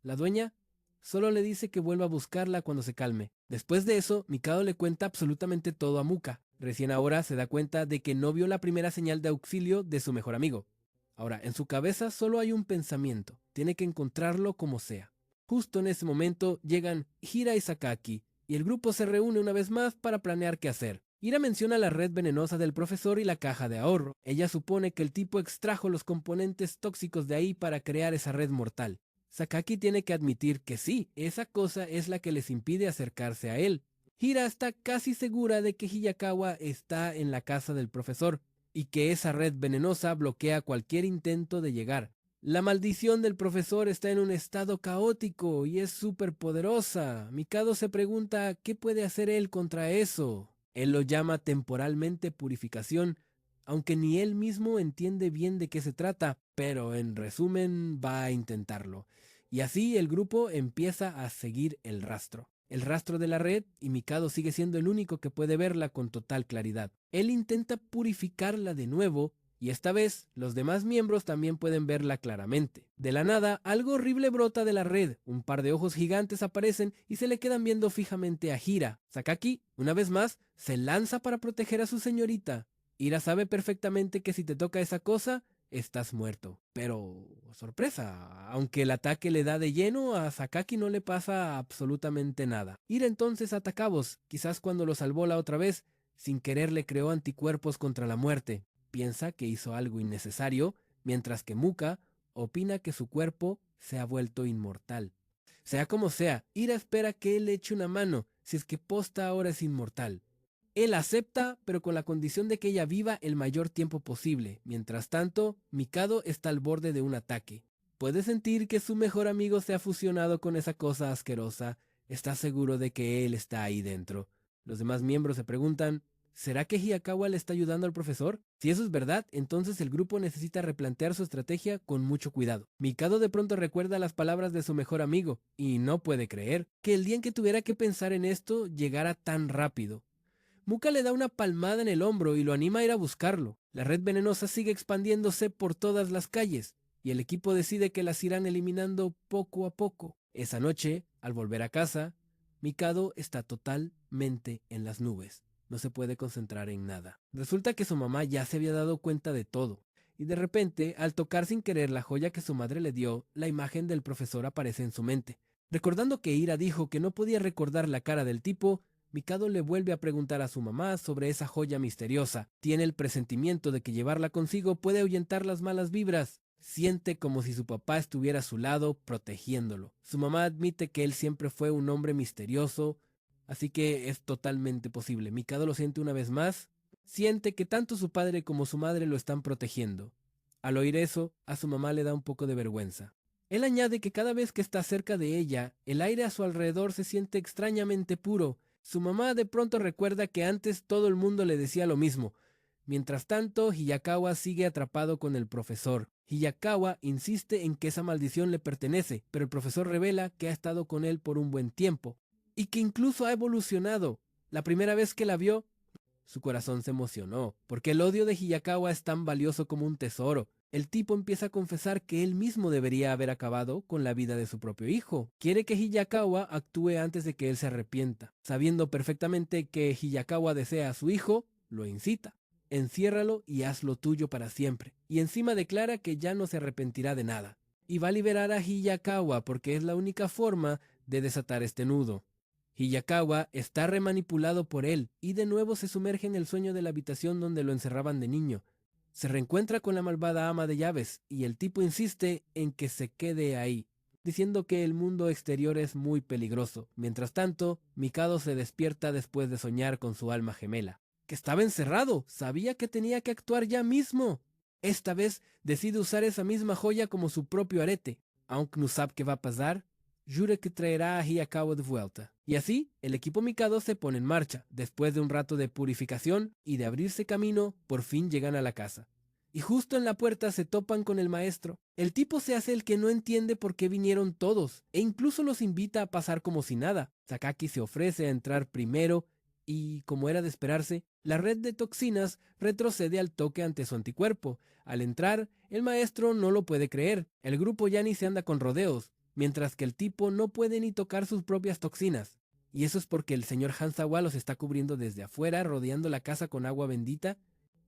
La dueña solo le dice que vuelva a buscarla cuando se calme. Después de eso, Mikado le cuenta absolutamente todo a Muka. Recién ahora se da cuenta de que no vio la primera señal de auxilio de su mejor amigo. Ahora, en su cabeza solo hay un pensamiento. Tiene que encontrarlo como sea. Justo en ese momento llegan Hira y Sakaki, y el grupo se reúne una vez más para planear qué hacer. Hira menciona la red venenosa del profesor y la caja de ahorro. Ella supone que el tipo extrajo los componentes tóxicos de ahí para crear esa red mortal. Sakaki tiene que admitir que sí, esa cosa es la que les impide acercarse a él. Hira está casi segura de que Hiyakawa está en la casa del profesor y que esa red venenosa bloquea cualquier intento de llegar. La maldición del profesor está en un estado caótico y es súper poderosa. Mikado se pregunta qué puede hacer él contra eso. Él lo llama temporalmente purificación, aunque ni él mismo entiende bien de qué se trata, pero en resumen va a intentarlo. Y así el grupo empieza a seguir el rastro de la red, y Mikado sigue siendo el único que puede verla con total claridad. Él intenta purificarla de nuevo, y esta vez los demás miembros también pueden verla claramente. De la nada, algo horrible brota de la red, un par de ojos gigantes aparecen y se le quedan viendo fijamente a Hira. Sakaki, una vez más, se lanza para proteger a su señorita. Hira sabe perfectamente que si te toca esa cosa, estás muerto. Pero, sorpresa, aunque el ataque le da de lleno, a Sakaki no le pasa absolutamente nada. Hira entonces ataca a Vos, quizás cuando lo salvó la otra vez, sin querer le creó anticuerpos contra la muerte. Piensa que hizo algo innecesario, mientras que Muka opina que su cuerpo se ha vuelto inmortal. Sea como sea, Hira espera que él le eche una mano, si es que posta ahora es inmortal. Él acepta, pero con la condición de que ella viva el mayor tiempo posible. Mientras tanto, Mikado está al borde de un ataque. Puede sentir que su mejor amigo se ha fusionado con esa cosa asquerosa. Está seguro de que él está ahí dentro. Los demás miembros se preguntan, ¿será que Hiyakawa le está ayudando al profesor? Si eso es verdad, entonces el grupo necesita replantear su estrategia con mucho cuidado. Mikado de pronto recuerda las palabras de su mejor amigo, y no puede creer que el día en que tuviera que pensar en esto llegara tan rápido. Muka le da una palmada en el hombro y lo anima a ir a buscarlo. La red venenosa sigue expandiéndose por todas las calles y el equipo decide que las irán eliminando poco a poco. Esa noche, al volver a casa, Mikado está totalmente en las nubes. No se puede concentrar en nada. Resulta que su mamá ya se había dado cuenta de todo. Y de repente, al tocar sin querer la joya que su madre le dio, la imagen del profesor aparece en su mente. Recordando que Ira dijo que no podía recordar la cara del tipo, Mikado le vuelve a preguntar a su mamá sobre esa joya misteriosa. Tiene el presentimiento de que llevarla consigo puede ahuyentar las malas vibras. Siente como si su papá estuviera a su lado, protegiéndolo. Su mamá admite que él siempre fue un hombre misterioso, así que es totalmente posible. Mikado lo siente una vez más. Siente que tanto su padre como su madre lo están protegiendo. Al oír eso, a su mamá le da un poco de vergüenza. Él añade que cada vez que está cerca de ella, el aire a su alrededor se siente extrañamente puro. Su mamá de pronto recuerda que antes todo el mundo le decía lo mismo. Mientras tanto, Hiyakawa sigue atrapado con el profesor. Hiyakawa insiste en que esa maldición le pertenece, pero el profesor revela que ha estado con él por un buen tiempo y que incluso ha evolucionado. La primera vez que la vio, su corazón se emocionó, porque el odio de Hiyakawa es tan valioso como un tesoro. El tipo empieza a confesar que él mismo debería haber acabado con la vida de su propio hijo. Quiere que Hiyakawa actúe antes de que él se arrepienta. Sabiendo perfectamente que Hiyakawa desea a su hijo, lo incita. Enciérralo y hazlo tuyo para siempre. Y encima declara que ya no se arrepentirá de nada. Y va a liberar a Hiyakawa porque es la única forma de desatar este nudo. Hiyakawa está remanipulado por él y de nuevo se sumerge en el sueño de la habitación donde lo encerraban de niño. Se reencuentra con la malvada ama de llaves y el tipo insiste en que se quede ahí, diciendo que el mundo exterior es muy peligroso. Mientras tanto, Mikado se despierta después de soñar con su alma gemela. Que estaba encerrado, sabía que tenía que actuar ya mismo. Esta vez decide usar esa misma joya como su propio arete. Aunque no sabe qué va a pasar, jura que traerá a Hiyakawa de vuelta. Y así, el equipo Mikado se pone en marcha. Después de un rato de purificación y de abrirse camino, por fin llegan a la casa. Y justo en la puerta se topan con el maestro. El tipo se hace el que no entiende por qué vinieron todos, e incluso los invita a pasar como si nada. Sakaki se ofrece a entrar primero, y, como era de esperarse, la red de toxinas retrocede al toque ante su anticuerpo. Al entrar, el maestro no lo puede creer. El grupo ya ni se anda con rodeos, mientras que el tipo no puede ni tocar sus propias toxinas. Y eso es porque el señor Hanzawa los está cubriendo desde afuera, rodeando la casa con agua bendita.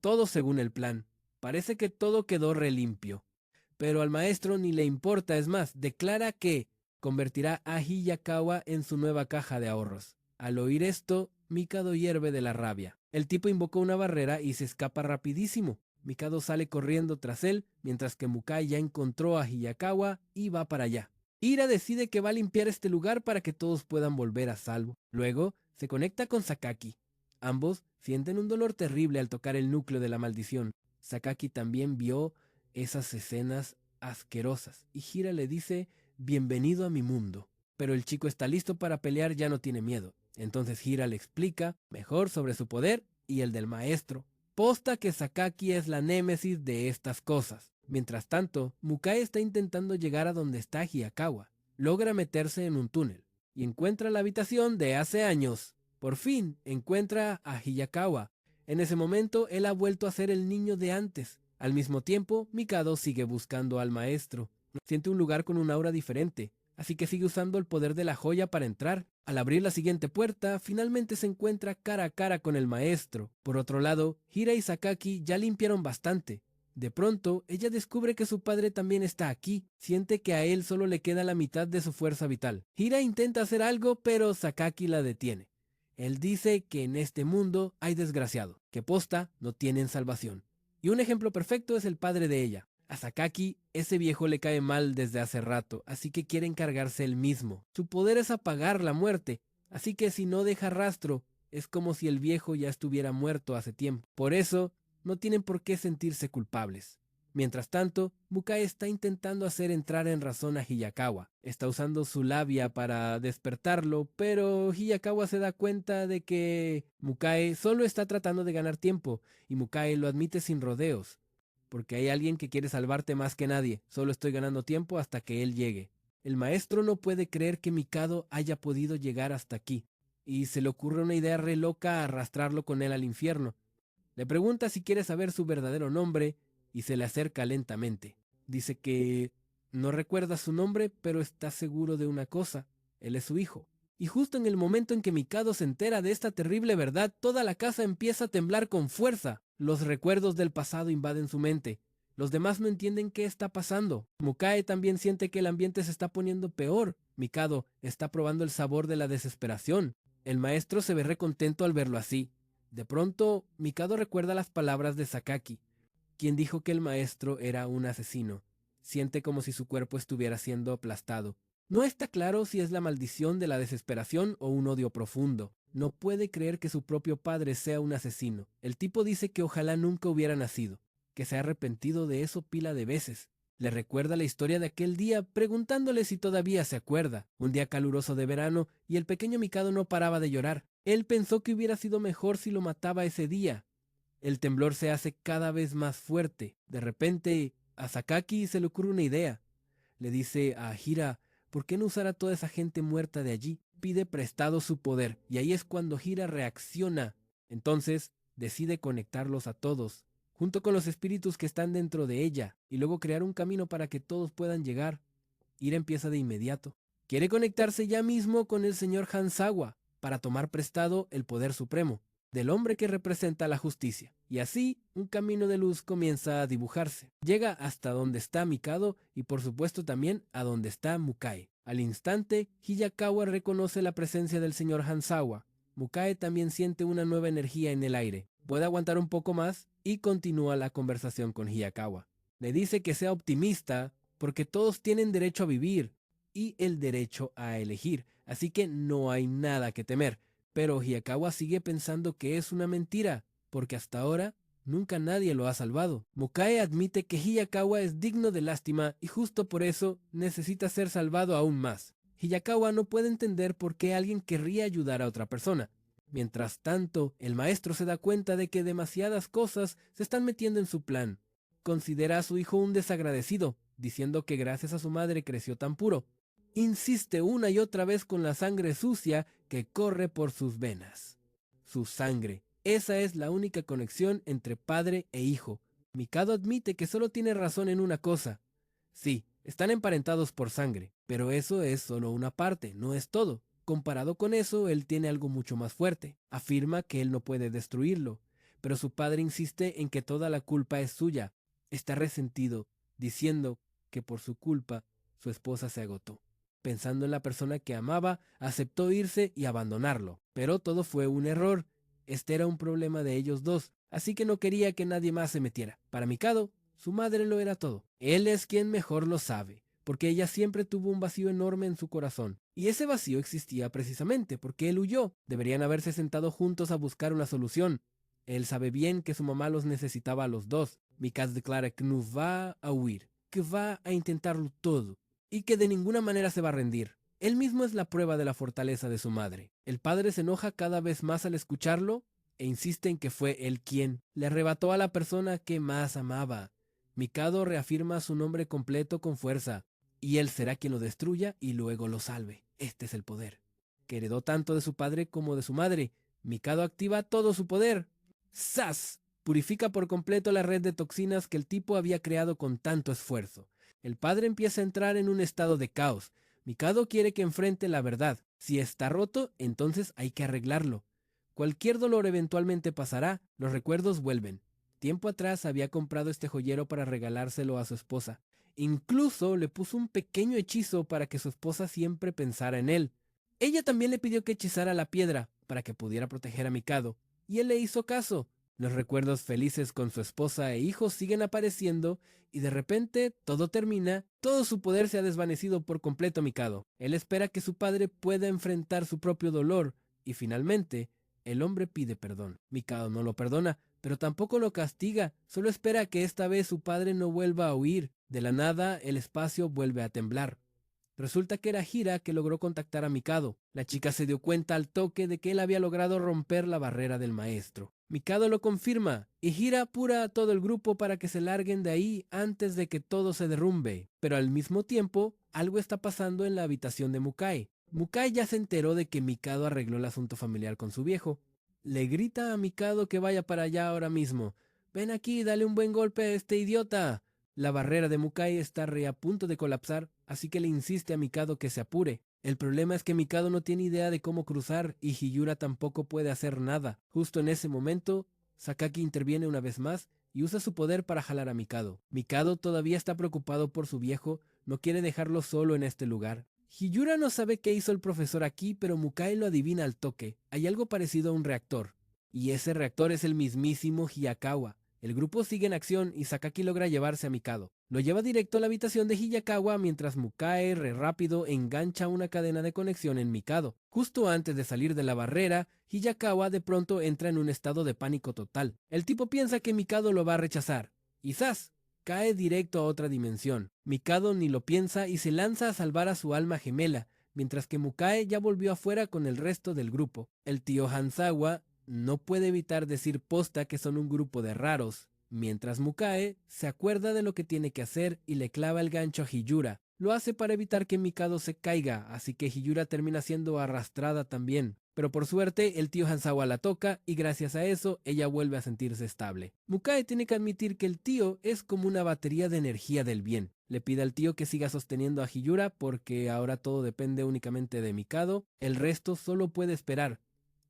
Todo según el plan. Parece que todo quedó relimpio. Pero al maestro ni le importa, es más, declara que convertirá a Hiyakawa en su nueva caja de ahorros. Al oír esto, Mikado hierve de la rabia. El tipo invocó una barrera y se escapa rapidísimo. Mikado sale corriendo tras él, mientras que Mukai ya encontró a Hiyakawa y va para allá. Ira decide que va a limpiar este lugar para que todos puedan volver a salvo. Luego, se conecta con Sakaki. Ambos sienten un dolor terrible al tocar el núcleo de la maldición. Sakaki también vio esas escenas asquerosas y Hira le dice: bienvenido a mi mundo. Pero el chico está listo para pelear, ya no tiene miedo. Entonces Hira le explica mejor sobre su poder y el del maestro. Posta que Sakaki es la némesis de estas cosas. Mientras tanto, Mukai está intentando llegar a donde está Hiyakawa. Logra meterse en un túnel y encuentra la habitación de hace años. Por fin encuentra a Hiyakawa. En ese momento, él ha vuelto a ser el niño de antes. Al mismo tiempo, Mikado sigue buscando al maestro. Siente un lugar con un aura diferente, así que sigue usando el poder de la joya para entrar. Al abrir la siguiente puerta, finalmente se encuentra cara a cara con el maestro. Por otro lado, Hira y Sakaki ya limpiaron bastante. De pronto, ella descubre que su padre también está aquí. Siente que a él solo le queda la mitad de su fuerza vital. Hira intenta hacer algo, pero Sakaki la detiene. Él dice que en este mundo hay desgraciados, que posta no tienen salvación. Y un ejemplo perfecto es el padre de ella. A Sakaki, ese viejo le cae mal desde hace rato, así que quiere encargarse él mismo. Su poder es apagar la muerte, así que si no deja rastro, es como si el viejo ya estuviera muerto hace tiempo. Por eso, no tienen por qué sentirse culpables. Mientras tanto, Mukai está intentando hacer entrar en razón a Hiyakawa. Está usando su labia para despertarlo, pero Hiyakawa se da cuenta de que Mukai solo está tratando de ganar tiempo, y Mukai lo admite sin rodeos. Porque hay alguien que quiere salvarte más que nadie. Solo estoy ganando tiempo hasta que él llegue. El maestro no puede creer que Mikado haya podido llegar hasta aquí. y se le ocurre una idea re loca arrastrarlo con él al infierno. Le pregunta si quiere saber su verdadero nombre y se le acerca lentamente. Dice que no recuerda su nombre, pero está seguro de una cosa: él es su hijo. Y justo en el momento en que Mikado se entera de esta terrible verdad, toda la casa empieza a temblar con fuerza. Los recuerdos del pasado invaden su mente. Los demás no entienden qué está pasando. Mukae también siente que el ambiente se está poniendo peor. Mikado está probando el sabor de la desesperación. El maestro se ve recontento al verlo así. De pronto, Mikado recuerda las palabras de Sakaki, quien dijo que el maestro era un asesino. Siente como si su cuerpo estuviera siendo aplastado. No está claro si es la maldición de la desesperación o un odio profundo. No puede creer que su propio padre sea un asesino. El tipo dice que ojalá nunca hubiera nacido, que se ha arrepentido de eso pila de veces. Le recuerda la historia de aquel día, preguntándole si todavía se acuerda. Un día caluroso de verano, y el pequeño Mikado no paraba de llorar. Él pensó que hubiera sido mejor si lo mataba ese día. El temblor se hace cada vez más fuerte. De repente, a Sakaki se le ocurre una idea. Le dice a Hira: ¿por qué no usar a toda esa gente muerta de allí? Pide prestado su poder, y ahí es cuando Hira reacciona. Entonces, decide conectarlos a todos, junto con los espíritus que están dentro de ella, y luego crear un camino para que todos puedan llegar. Hira empieza de inmediato. Quiere conectarse ya mismo con el señor Hanzawa, para tomar prestado el poder supremo del hombre que representa la justicia. Y así, un camino de luz comienza a dibujarse. Llega hasta donde está Mikado y por supuesto también a donde está Mukae. Al instante, Hiyakawa reconoce la presencia del señor Hanzawa. Mukae también siente una nueva energía en el aire. Puede aguantar un poco más y continúa la conversación con Hiyakawa. Le dice que sea optimista porque todos tienen derecho a vivir y el derecho a elegir, así que no hay nada que temer. Pero Hiyakawa sigue pensando que es una mentira, porque hasta ahora nunca nadie lo ha salvado. Mukae admite que Hiyakawa es digno de lástima y justo por eso necesita ser salvado aún más. Hiyakawa no puede entender por qué alguien querría ayudar a otra persona. Mientras tanto, el maestro se da cuenta de que demasiadas cosas se están metiendo en su plan. Considera a su hijo un desagradecido, diciendo que gracias a su madre creció tan puro. Insiste una y otra vez con la sangre sucia que corre por sus venas. Su sangre. Esa es la única conexión entre padre e hijo. Mikado admite que solo tiene razón en una cosa. Sí, están emparentados por sangre, pero eso es solo una parte, no es todo. Comparado con eso, él tiene algo mucho más fuerte. Afirma que él no puede destruirlo, pero su padre insiste en que toda la culpa es suya. Está resentido, diciendo que por su culpa su esposa se agotó. Pensando en la persona que amaba, aceptó irse y abandonarlo. Pero todo fue un error. Este era un problema de ellos dos, así que no quería que nadie más se metiera. Para Mikado, su madre lo era todo. Él es quien mejor lo sabe, porque ella siempre tuvo un vacío enorme en su corazón. Y ese vacío existía precisamente porque él huyó. Deberían haberse sentado juntos a buscar una solución. Él sabe bien que su mamá los necesitaba a los dos. Mikado declara que no va a huir, que va a intentarlo todo y que de ninguna manera se va a rendir. Él mismo es la prueba de la fortaleza de su madre. El padre se enoja cada vez más al escucharlo e insiste en que fue él quien le arrebató a la persona que más amaba. Mikado reafirma su nombre completo con fuerza, y él será quien lo destruya y luego lo salve. Este es el poder, que heredó tanto de su padre como de su madre. Mikado activa todo su poder. ¡Zas! Purifica por completo la red de toxinas que el tipo había creado con tanto esfuerzo. El padre empieza a entrar en un estado de caos. Mikado quiere que enfrente la verdad. Si está roto, entonces hay que arreglarlo. Cualquier dolor eventualmente pasará, los recuerdos vuelven. Tiempo atrás había comprado este joyero para regalárselo a su esposa. Incluso le puso un pequeño hechizo para que su esposa siempre pensara en él. Ella también le pidió que hechizara la piedra para que pudiera proteger a Mikado, y él le hizo caso. Los recuerdos felices con su esposa e hijos siguen apareciendo y de repente todo termina. Todo su poder se ha desvanecido por completo Mikado. Él espera que su padre pueda enfrentar su propio dolor y finalmente el hombre pide perdón. Mikado no lo perdona, pero tampoco lo castiga. Solo espera que esta vez su padre no vuelva a huir. De la nada el espacio vuelve a temblar. Resulta que era Hira que logró contactar a Mikado. La chica se dio cuenta al toque de que él había logrado romper la barrera del maestro. Mikado lo confirma y Hira apura a todo el grupo para que se larguen de ahí antes de que todo se derrumbe. Pero al mismo tiempo, algo está pasando en la habitación de Mukae. Mukai ya se enteró de que Mikado arregló el asunto familiar con su viejo. Le grita a Mikado que vaya para allá ahora mismo. «Ven aquí, dale un buen golpe a este idiota». La barrera de Mukai está a punto de colapsar, así que le insiste a Mikado que se apure. El problema es que Mikado no tiene idea de cómo cruzar y Hiyura tampoco puede hacer nada. Justo en ese momento, Sakaki interviene una vez más y usa su poder para jalar a Mikado. Mikado todavía está preocupado por su viejo, no quiere dejarlo solo en este lugar. Hiyura no sabe qué hizo el profesor aquí, pero Mukai lo adivina al toque. Hay algo parecido a un reactor. Y ese reactor es el mismísimo Hiyakawa. El grupo sigue en acción y Sakaki logra llevarse a Mikado. Lo lleva directo a la habitación de Hiyakawa mientras Mukai, rápido, engancha una cadena de conexión en Mikado. Justo antes de salir de la barrera, Hiyakawa de pronto entra en un estado de pánico total. El tipo piensa que Mikado lo va a rechazar. Y ¡zas!, cae directo a otra dimensión. Mikado ni lo piensa y se lanza a salvar a su alma gemela, mientras que Mukai ya volvió afuera con el resto del grupo. El tío Hanzawa no puede evitar decir posta que son un grupo de raros, mientras Mukai se acuerda de lo que tiene que hacer y le clava el gancho a Hiyura. Lo hace para evitar que Mikado se caiga, así que Hiyura termina siendo arrastrada también. Pero por suerte, el tío Hanzawa la toca y gracias a eso, ella vuelve a sentirse estable. Mukai tiene que admitir que el tío es como una batería de energía del bien. Le pide al tío que siga sosteniendo a Hiyura porque ahora todo depende únicamente de Mikado. El resto solo puede esperar.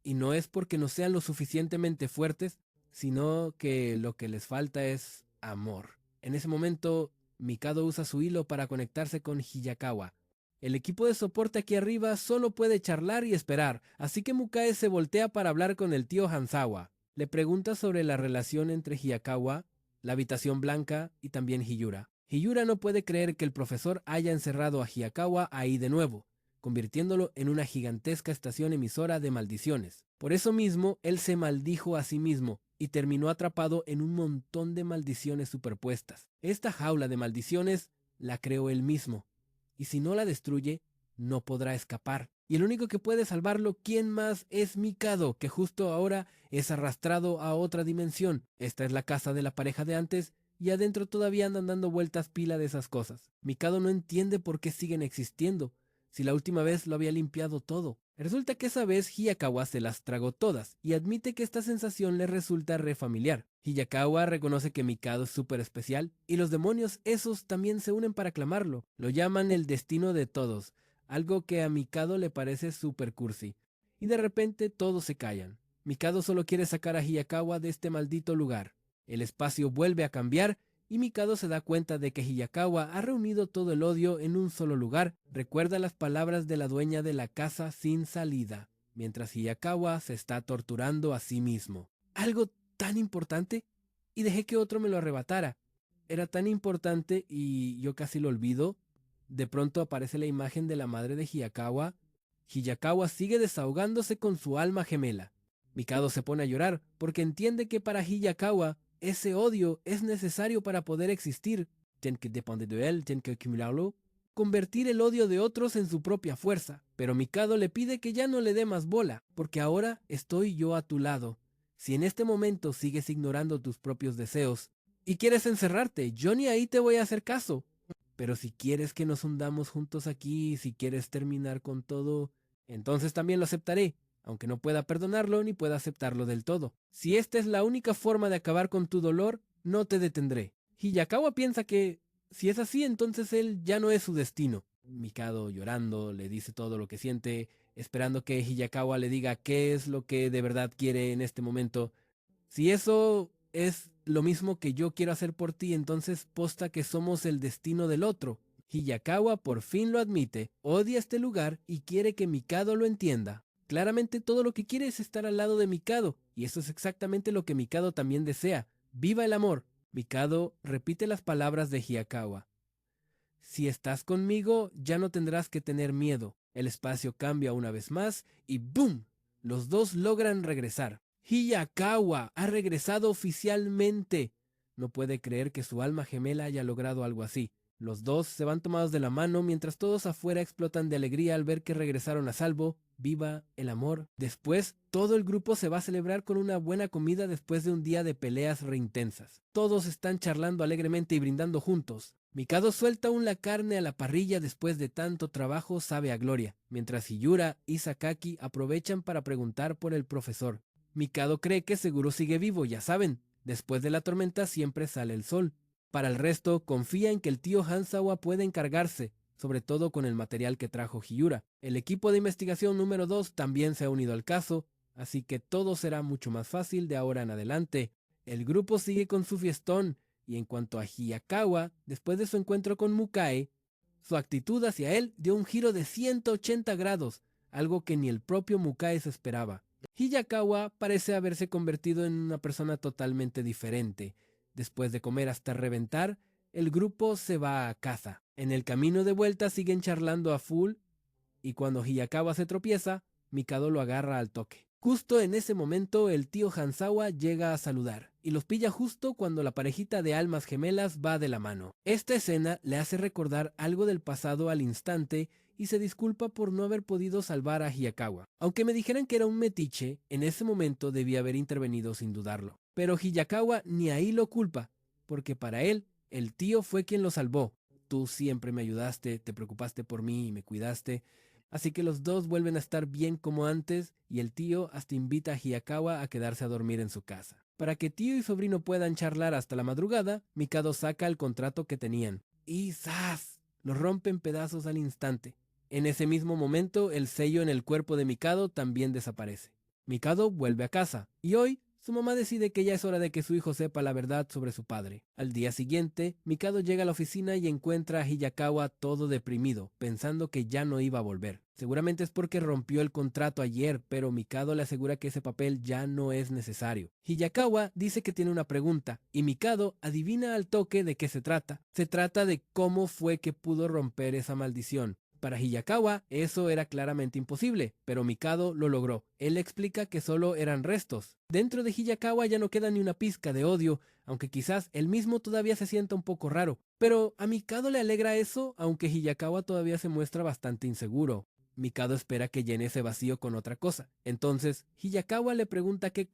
Y no es porque no sean lo suficientemente fuertes, sino que lo que les falta es amor. En ese momento, Mikado usa su hilo para conectarse con Hiyakawa. El equipo de soporte aquí arriba solo puede charlar y esperar, así que Mukai se voltea para hablar con el tío Hanzawa. Le pregunta sobre la relación entre Hiyakawa, la habitación blanca y también Hiyura. Hiyura no puede creer que el profesor haya encerrado a Hiyakawa ahí de nuevo, convirtiéndolo en una gigantesca estación emisora de maldiciones. Por eso mismo, él se maldijo a sí mismo y terminó atrapado en un montón de maldiciones superpuestas. Esta jaula de maldiciones la creó él mismo, y si no la destruye, no podrá escapar. Y el único que puede salvarlo, ¿quién más? Es Mikado, que justo ahora es arrastrado a otra dimensión. Esta es la casa de la pareja de antes, y adentro todavía andan dando vueltas pila de esas cosas. Mikado no entiende por qué siguen existiendo, si la última vez lo había limpiado todo. Resulta que esa vez Hiyakawa se las tragó todas y admite que esta sensación le resulta re familiar. Hiyakawa reconoce que Mikado es súper especial y los demonios esos también se unen para clamarlo. Lo llaman el destino de todos, algo que a Mikado le parece súper cursi. Y de repente todos se callan. Mikado solo quiere sacar a Hiyakawa de este maldito lugar. El espacio vuelve a cambiar y Mikado se da cuenta de que Hiyakawa ha reunido todo el odio en un solo lugar. Recuerda las palabras de la dueña de la casa sin salida, mientras Hiyakawa se está torturando a sí mismo. Algo tan importante y dejé que otro me lo arrebatara. Era tan importante y yo casi lo olvido. De pronto aparece la imagen de la madre de Hiyakawa. Hiyakawa sigue desahogándose con su alma gemela. Mikado se pone a llorar porque entiende que para Hiyakawa ese odio es necesario para poder existir. Tiene que depender de él, tiene que acumularlo. Convertir el odio de otros en su propia fuerza. Pero Mikado le pide que ya no le dé más bola, porque ahora estoy yo a tu lado. Si en este momento sigues ignorando tus propios deseos y quieres encerrarte, yo ni ahí te voy a hacer caso. Pero si quieres que nos hundamos juntos aquí, si quieres terminar con todo, entonces también lo aceptaré, aunque no pueda perdonarlo ni pueda aceptarlo del todo. Si esta es la única forma de acabar con tu dolor, no te detendré. Hiyakawa piensa que, si es así, entonces él ya no es su destino. Mikado, llorando, le dice todo lo que siente, esperando que Hiyakawa le diga qué es lo que de verdad quiere en este momento. Si eso es lo mismo que yo quiero hacer por ti, entonces posta que somos el destino del otro. Hiyakawa por fin lo admite, odia este lugar y quiere que Mikado lo entienda. Claramente todo lo que quiere es estar al lado de Mikado, y eso es exactamente lo que Mikado también desea. ¡Viva el amor! Mikado repite las palabras de Hiyakawa. Si estás conmigo, ya no tendrás que tener miedo. El espacio cambia una vez más y ¡boom! Los dos logran regresar. Hiyakawa ha regresado oficialmente. No puede creer que su alma gemela haya logrado algo así. Los dos se van tomados de la mano mientras todos afuera explotan de alegría al ver que regresaron a salvo. ¡Viva el amor! Después, todo el grupo se va a celebrar con una buena comida después de un día de peleas reintensas. Todos están charlando alegremente y brindando juntos. Mikado suelta aún la carne a la parrilla después de tanto trabajo sabe a gloria, mientras Hiyura y Sakaki aprovechan para preguntar por el profesor. Mikado cree que seguro sigue vivo, ya saben, después de la tormenta siempre sale el sol. Para el resto, confía en que el tío Hanzawa puede encargarse, sobre todo con el material que trajo Hiyura. El equipo de investigación número 2 también se ha unido al caso, así que todo será mucho más fácil de ahora en adelante. El grupo sigue con su fiestón, y en cuanto a Hiyakawa, después de su encuentro con Mukae, su actitud hacia él dio un giro de 180 grados, algo que ni el propio Mukae se esperaba. Hiyakawa parece haberse convertido en una persona totalmente diferente. Después de comer hasta reventar, el grupo se va a casa. En el camino de vuelta siguen charlando a full, y cuando Hiyakawa se tropieza, Mikado lo agarra al toque. Justo en ese momento el tío Hanzawa llega a saludar, y los pilla justo cuando la parejita de almas gemelas va de la mano. Esta escena le hace recordar algo del pasado al instante y se disculpa por no haber podido salvar a Hiyakawa. Aunque me dijeran que era un metiche, en ese momento debía haber intervenido sin dudarlo. Pero Hiyakawa ni ahí lo culpa, porque para él, el tío fue quien lo salvó. Tú siempre me ayudaste, te preocupaste por mí y me cuidaste. Así que los dos vuelven a estar bien como antes y el tío hasta invita a Hiyakawa a quedarse a dormir en su casa. Para que tío y sobrino puedan charlar hasta la madrugada, Mikado saca el contrato que tenían. Y ¡zas! Lo rompe en pedazos al instante. En ese mismo momento, el sello en el cuerpo de Mikado también desaparece. Mikado vuelve a casa y hoy su mamá decide que ya es hora de que su hijo sepa la verdad sobre su padre. Al día siguiente, Mikado llega a la oficina y encuentra a Hiyakawa todo deprimido, pensando que ya no iba a volver. Seguramente es porque rompió el contrato ayer, pero Mikado le asegura que ese papel ya no es necesario. Hiyakawa dice que tiene una pregunta, y Mikado adivina al toque de qué se trata. Se trata de cómo fue que pudo romper esa maldición. Para Hiyakawa eso era claramente imposible, pero Mikado lo logró. Él explica que solo eran restos. Dentro de Hiyakawa ya no queda ni una pizca de odio, aunque quizás él mismo todavía se sienta un poco raro. Pero a Mikado le alegra eso, aunque Hiyakawa todavía se muestra bastante inseguro. Mikado espera que llene ese vacío con otra cosa. Entonces, Hiyakawa le pregunta qué